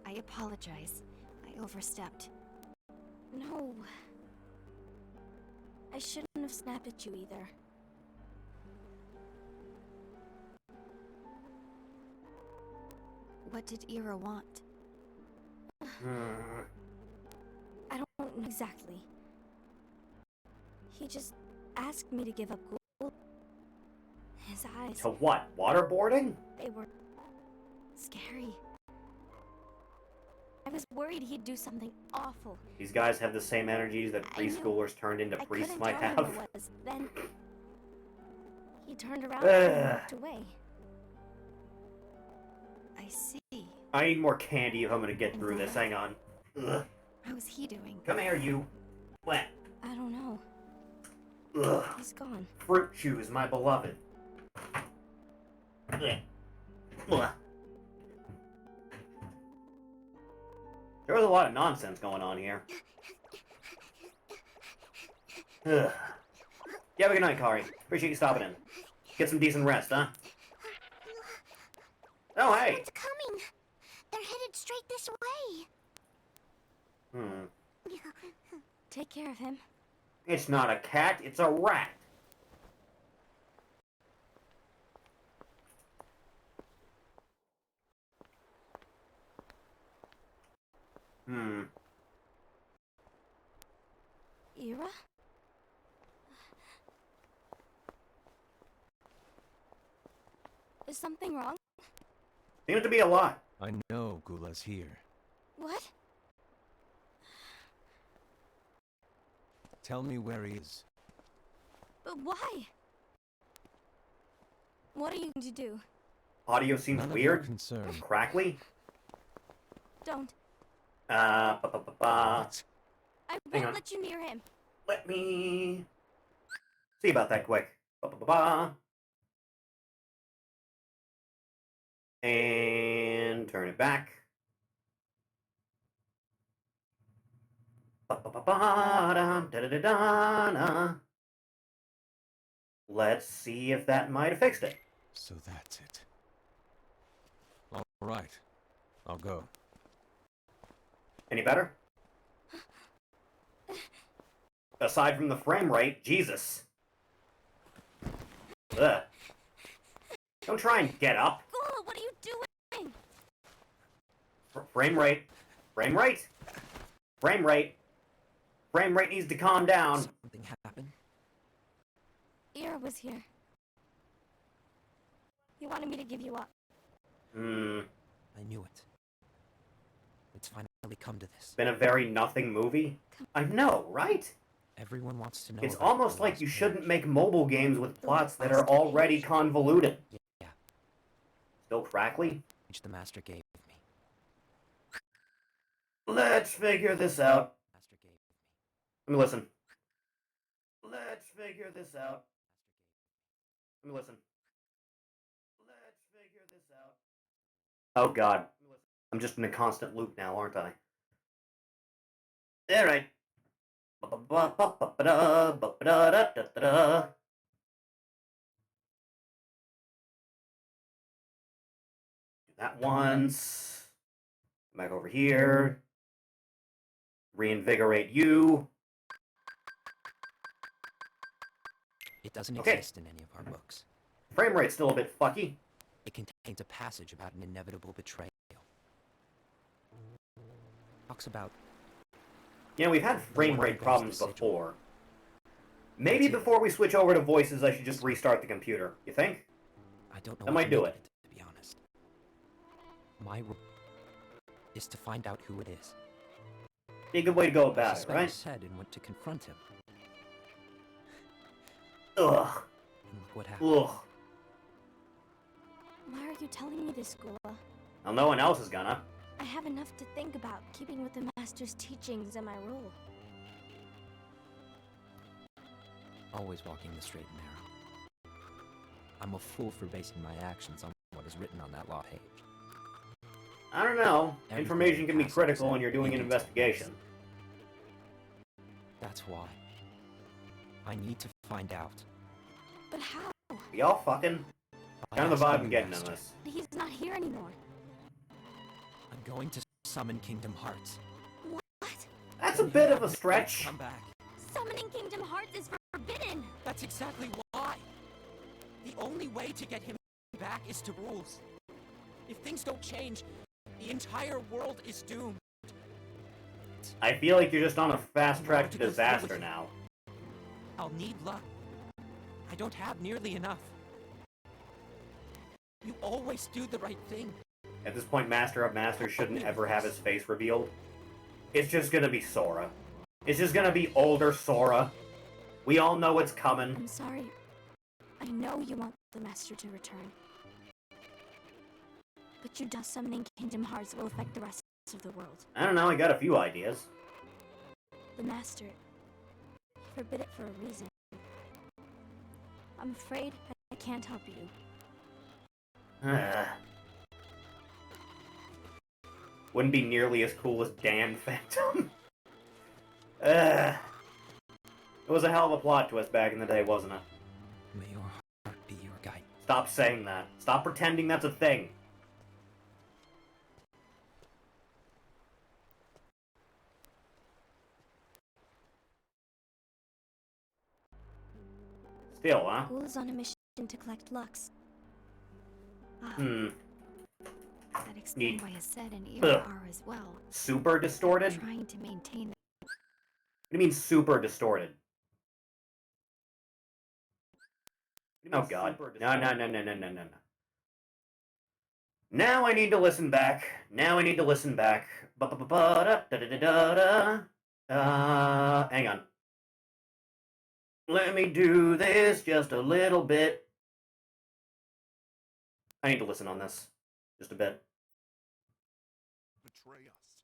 I apologize. I overstepped. No. I shouldn't have snapped at you either. What did Ira want? Hmm. I don't know exactly. He just asked me to give up Ghoul. His eyes, To what? Waterboarding? they were scary. I was worried he'd do something awful. These guys have the same energies that I knew- preschoolers turned into I priests couldn't might tell him have. it was. Then he turned around Ugh. and walked away. I see. I need more candy if I'm gonna get through this. Hang on. Ugh. How is he doing? Come here, you. What? I don't know. Ugh. He's gone. Fruit chews, my beloved. Ugh. Ugh. There was a lot of nonsense going on here. Ugh. You have a good night, Kari. Appreciate you stopping in. Get some decent rest, huh? Oh, hey! Someone's coming. They're headed straight this way. Take care of him. It's not a cat, it's a rat. Ira? Is something wrong? Seems to be a lot. I know Gula's here. What? Tell me where he is. But why? What are you going to do? Audio seems None of weird. your concern. Crackly. Don't. What? I Hang won't on. let you near him. Let me see about that quick. And turn it back. Let's see if that might have fixed it. So that's it. All right. I'll go. Any better? Aside from the frame rate, Jesus. Ugh. Don't try and get up. Gula, what are you doing? Frame rate. Frame rate. Frame rate. Frame rate needs to calm down. Something happened? Ira was here. He wanted me to give you up. I knew it. It's finally come to this. Been a very nothing movie. I know, right? Everyone wants to know. It's about almost the like lost you page. shouldn't make mobile games with plots that are already convoluted. Yeah. Still crackly? Which the master gave me. Let's figure this out. Master gave me. Let me listen. Let's figure this out. Let me listen. Let's figure this out. Oh god. I'm just in a constant loop now, aren't I? Alright. That once. Back over here. Reinvigorate you. It doesn't Okay. exist in any of our books. Frame rate's still a bit fucky. It contains a passage about an inevitable betrayal. Talks about... Yeah, we've had frame rate problems Sigil. before. Maybe before we switch over to voices, I should just restart the computer. You think? I don't know That what might to do make it. of to be honest. My role is to find out who it is. Be a good way to go about it, Suspect right? said and went to confront him. Ugh. And look what happened. Ugh. Why are you telling me this, Gula? Well, no one else is gonna. I have enough to think about, keeping with the Master's teachings and my role. Always walking the straight and narrow. I'm a fool for basing my actions on what is written on that law page. I don't know. Everything Information can be passes critical when you're doing an in investigation. That's why. I need to find out. But how? Y'all fucking... Kind of the vibe I'm getting on this. He's not here anymore. I'm going to summon Kingdom Hearts. What? That's a bit of a stretch. Come back. Summoning Kingdom Hearts is forbidden! That's exactly why. The only way to get him back is to rules. If things don't change, the entire world is doomed. I feel like you're just on a fast track to To go disaster forward. now. I'll need luck. I don't have nearly enough. You always do the right thing. At this point, Master of Masters shouldn't ever have his face revealed. It's just gonna be Sora. It's just gonna be older Sora. We all know it's coming. I'm sorry. I know you want the Master to return. But you doubt summoning Kingdom Hearts will affect the rest of the world. I don't know, I got a few ideas. The Master, he forbid it for a reason. I'm afraid I can't help you. Wouldn't be nearly as cool as Dan Phantom. It was a hell of a plot twist back in the day, wasn't it? May your heart be your guide. Stop saying that. Stop pretending that's a thing. Still, huh? Ghoul is on a mission to collect Lux. Ah, Neat. that explains why Ased and Ira Ugh. are as well. Super distorted? What Trying to maintain do you mean super distorted? Oh god. No. Now I need to listen back. Hang on. Let me do this just a little bit. I need to listen on this. Just a bit. Betray us.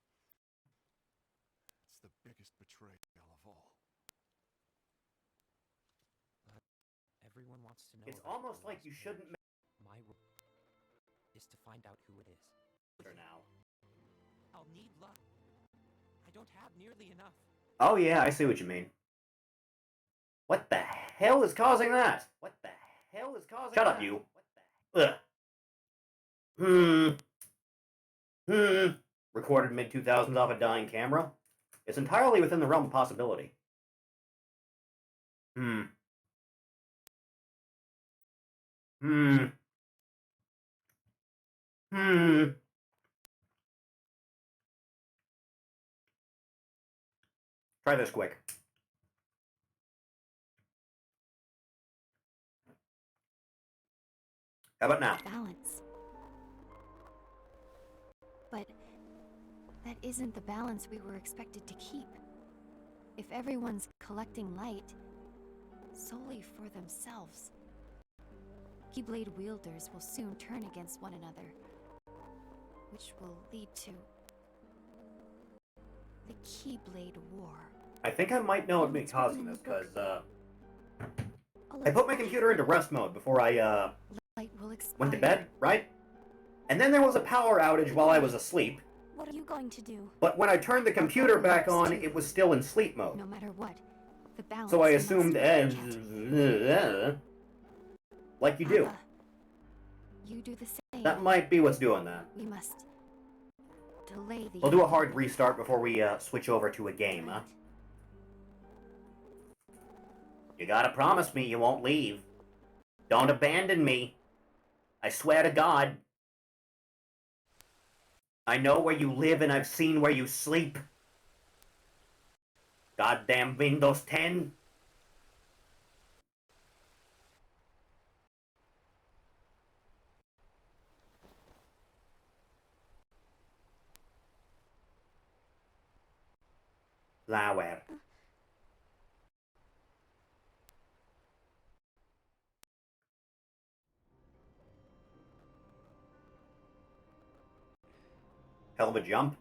It's the biggest betrayal of all. Everyone wants to know. It's about almost the like lost you page. shouldn't My role is to find out who it is. matter now. I'll need luck. I don't have nearly enough. Oh yeah, I see what you mean. What the hell is causing that? Shut up, you. Ugh. Recorded mid-2000s off a dying camera? It's entirely within the realm of possibility. Try this quick. How about now? Balance. But that isn't the balance we were expected to keep. If everyone's collecting light solely for themselves, Keyblade wielders will soon turn against one another, which will lead to the Keyblade War. I think I might know what may be causing this, because, All I of put my computer into rest mode before I, Light will expire. went to bed, right? And then there was a power outage while I was asleep. What are you going to do? But when I turned the computer back on, it was still in sleep mode. No matter what, the balance. So I must assumed, be kept. like you do. Ava, you do the same. That might be what's doing that. We must delay the. We'll do a hard restart before we switch over to a game, huh? You gotta promise me you won't leave. Don't abandon me. I swear to God. I know where you live and I've seen where you sleep. Goddamn Windows 10. Flower. Hell of a jump.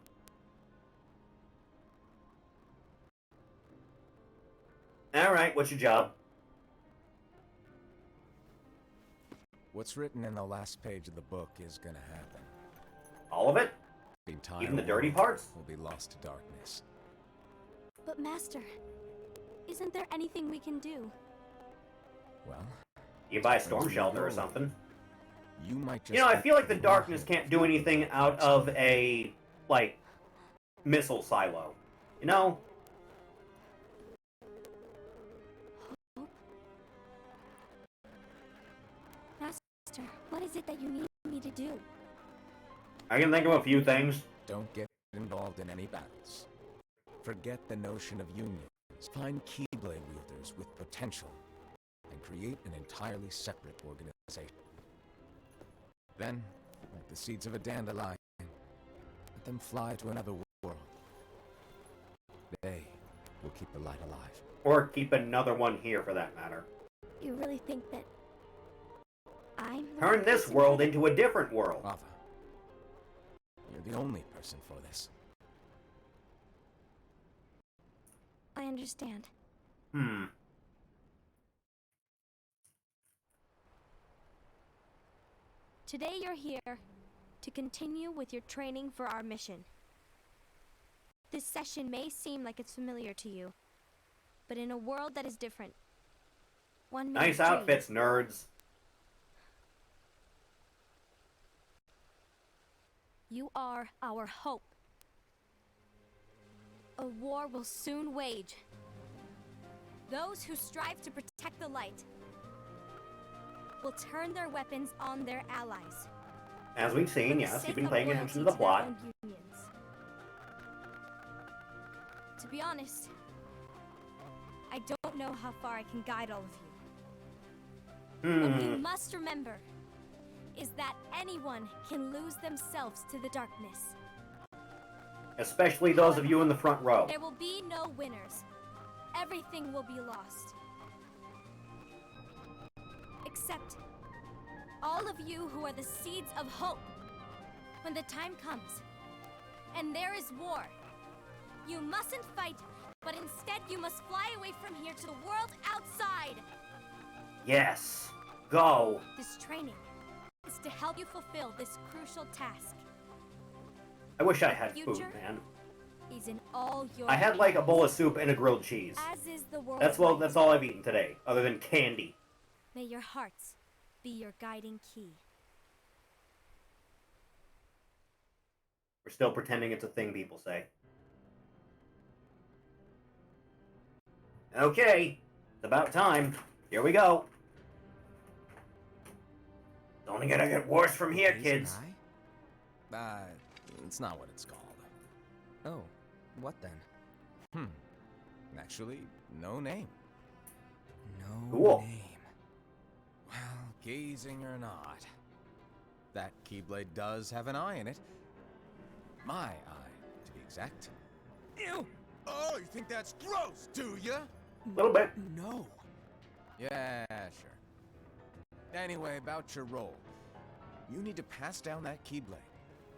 Alright, what's your job? What's written in the last page of the book is gonna happen. All of it? The entire Even the dirty world parts? will be lost to darkness. But Master, isn't there anything we can do? Well, You buy a storm shelter or something. you might just. You know, I feel like the darkness can't do anything out of a, like, missile silo. You know? Master, what is it that you need me to do? I can think of a few things. Don't get involved in any battles. Forget the notion of unions. Find Keyblade wielders with potential and create an entirely separate organization. Then, like the seeds of a dandelion, let them fly to another world. They will keep the light alive. Or keep another one here, for that matter. You really think that I'm the Turn right this person world for that? into a different world. Ava, you're the only person for this. I understand. Today you're here to continue with your training for our mission. This session may seem like it's familiar to you, but in a world that is different, one may Nice dream. outfits, nerds. You are our hope. A war will soon wage. Those who strive to protect the light will turn their weapons on their allies. As we've seen, For the yes, sake you've been of paying loyalty attention to the their plot. own unions. To be honest, I don't know how far I can guide all of you. What we must remember is that anyone can lose themselves to the darkness. Especially those of you in the front row. There will be no winners. Everything will be lost. Except all of you who are the seeds of hope. When the time comes, and there is war, you mustn't fight, but instead you must fly away from here to the world outside. Yes. Go. This training is to help you fulfill this crucial task. I wish I had food, Future man. is in all your I had like a bowl of hands, soup and a grilled cheese. as is the world. That's all I've eaten today, other than candy. May your hearts be your guiding key. We're still pretending it's a thing people say. Okay, it's about time. Here we go. It's only gonna get worse from here, kids. It's not what it's called. Oh, what then? Actually, no name. No Cool. name. Well, gazing or not, that Keyblade does have an eye in it. My eye, to be exact. Ew! Oh, you think that's gross, do ya? A little bit. No. Yeah, sure. Anyway, about your role. You need to pass down that Keyblade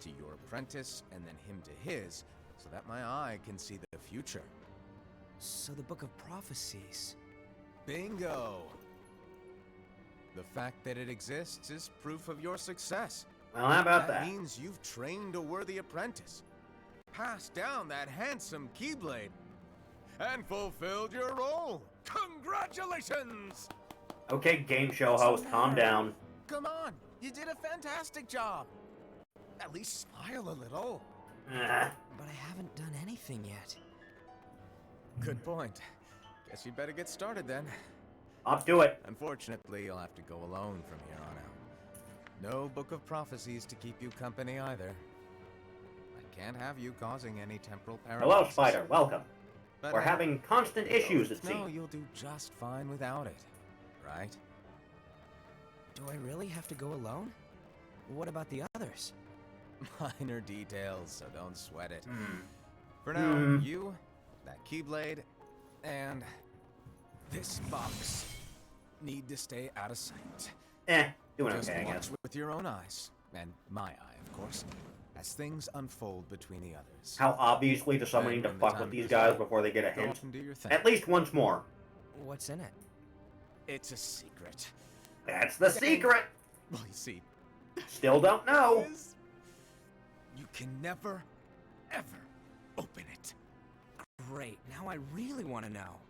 to your apprentice and then him to his, so that my eye can see the future. So the Book of Prophecies. Bingo! The fact that it exists is proof of your success. Well, how about that? Means you've trained a worthy apprentice. passed down that handsome Keyblade and fulfilled your role. Congratulations! Okay, game show host, calm down. Come on, you did a fantastic job. At least smile a little. But I haven't done anything yet. Good point. Guess you better get started then. Up to it. Unfortunately, you'll have to go alone from here on out. No book of prophecies to keep you company either. I can't have you causing any temporal paradoxes. Hello, Spider. Welcome. But We're having constant issues, it no, seems. you'll do just fine without it, right? Do I really have to go alone? What about the others? Minor details, so don't sweat it. For now, you, that Keyblade, and this box need to stay out of sight. Doing Just okay, I watch guess. with your own eyes, and my eye, of course, as things unfold between the others. How obviously does someone And need to when the fuck time with these is guys right, before they get a go hint? off and do your thing. At least once more. What's in it? It's a secret. That's the secret! Well, you see, Still don't know. you can never, ever open it. Great, now I really want to know.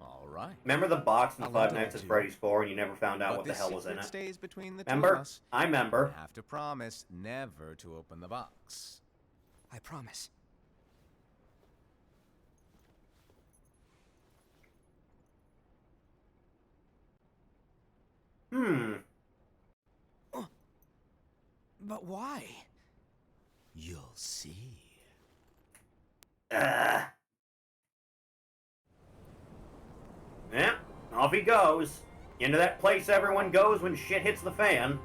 All right. Remember the box in I'll Five indulge Nights at you. Freddy's 4 and you never found out But what the this hell was in secret it? stays between the two of Remember? us. I remember. You have to promise never to open the box. I promise. But why? You'll see. Yeah, off he goes. Into that place everyone goes when shit hits the fan.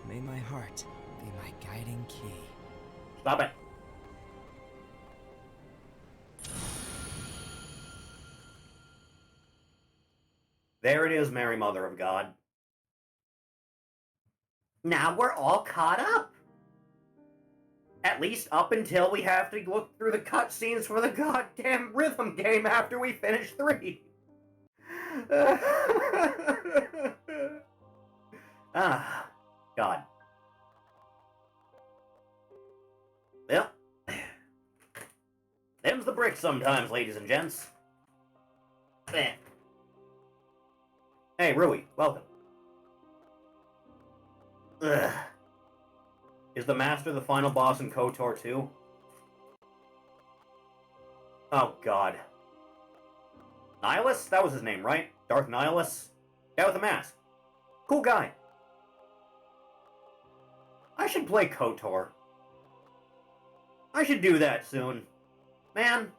May my heart be my guiding key. Stop it. There it is, Mary Mother of God. Now we're all caught up. At least up until we have to look through the cutscenes for the goddamn rhythm game after we finish 3. Ah, God. Well, them's the bricks sometimes, ladies and gents. Hey, Rui, welcome. Ugh. Is the Master the final boss in KOTOR 2? Oh, God. Nihilus? That was his name, right? Darth Nihilus? Guy with a mask. Cool guy. I should play KOTOR. I should do that soon. Man.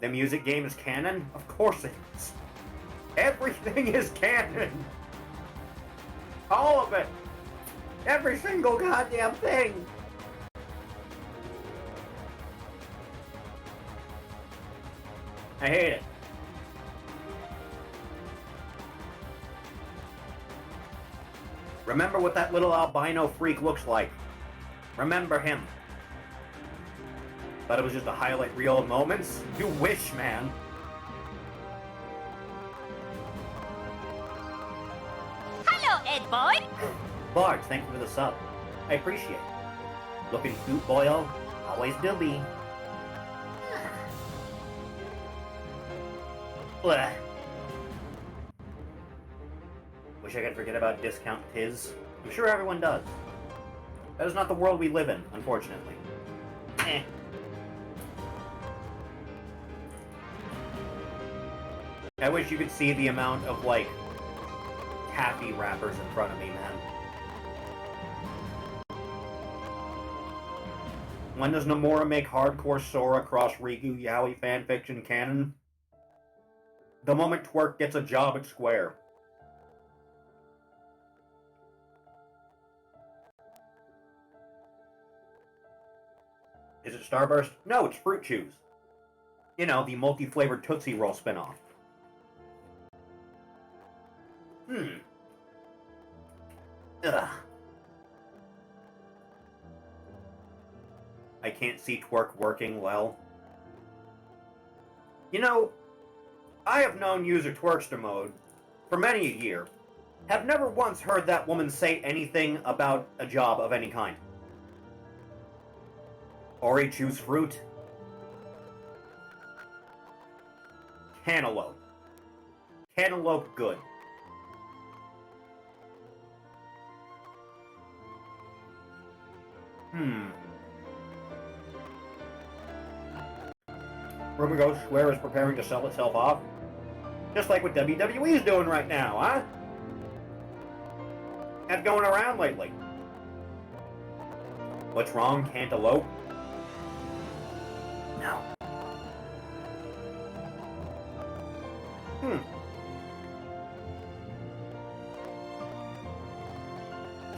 The music game is canon? Of course it is. Everything is canon. All of it. Every single goddamn thing. I hate it. Remember what that little albino freak looks like. Remember him. But it was just to highlight real moments? You wish, man. Hello, Ed Boy. Bard, thank you for the sub. I appreciate it. Looking cute, boyo. Always do be. Blech. Wish I could forget about discount Tiz. I'm sure everyone does. That is not the world we live in, unfortunately. Eh. I wish you could see the amount of, like, taffy wrappers in front of me, man. When does Nomura make hardcore Sora cross Riku Yaoi fanfiction canon? The moment Twerk gets a job at Square. Is it Starburst? No, it's Fruit Chews. You know, the multi-flavored Tootsie Roll spinoff. Ugh. I can't see twerk working well. You know, I have known user Twerkster mode for many a year. Have never once heard that woman say anything about a job of any kind. Ori, choose fruit. Cantaloupe. Cantaloupe good. Ruby Ghost Square is preparing to sell itself off. Just like what WWE's doing right now, huh? That's going around lately. What's wrong, Cantaloupe? No.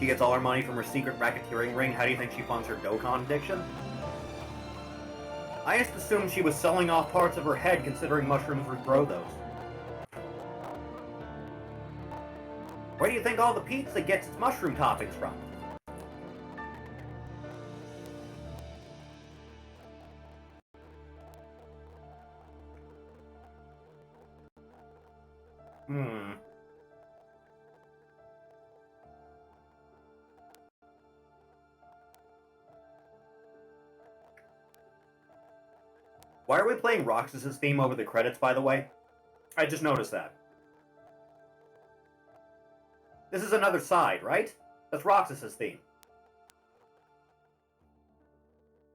She gets all her money from her secret racketeering ring. How do you think she funds her Dokkan addiction? I just assumed she was selling off parts of her head, considering mushrooms regrow those. Where do you think all the pizza gets its mushroom toppings from? Why are we playing Roxas's theme over the credits, by the way? I just noticed that. This is another side, right? That's Roxas's theme.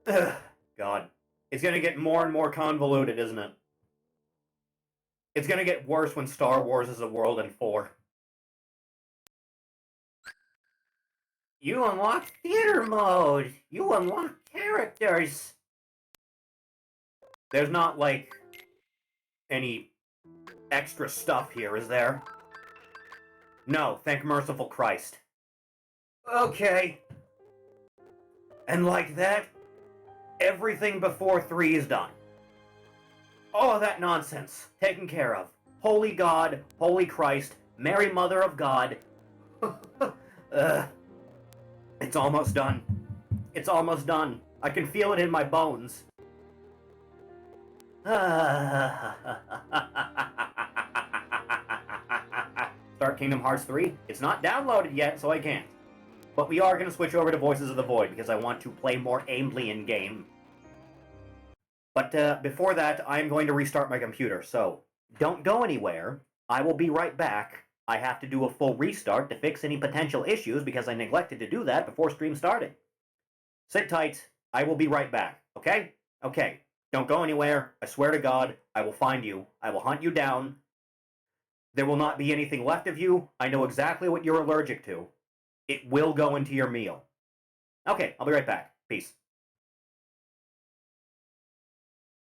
Ugh, God. It's gonna get more and more convoluted, isn't it? It's gonna get worse when Star Wars is a world in 4. You unlock theater mode! You unlock characters! There's not, like, any extra stuff here, is there? No, thank merciful Christ. Okay. And like that, everything before 3 is done. All of that nonsense, taken care of. Holy God, Holy Christ, Mary Mother of God. It's almost done. It's almost done. I can feel it in my bones. Start Kingdom Hearts 3? It's not downloaded yet, so I can't. But we are going to switch over to Voices of the Void, because I want to play more aimlessly in-game. But before that, I'm going to restart my computer, so don't go anywhere. I will be right back. I have to do a full restart to fix any potential issues, because I neglected to do that before stream started. Sit tight. I will be right back, okay? Okay. Don't go anywhere. I swear to God, I will find you. I will hunt you down. There will not be anything left of you. I know exactly what you're allergic to. It will go into your meal. Okay, I'll be right back. Peace.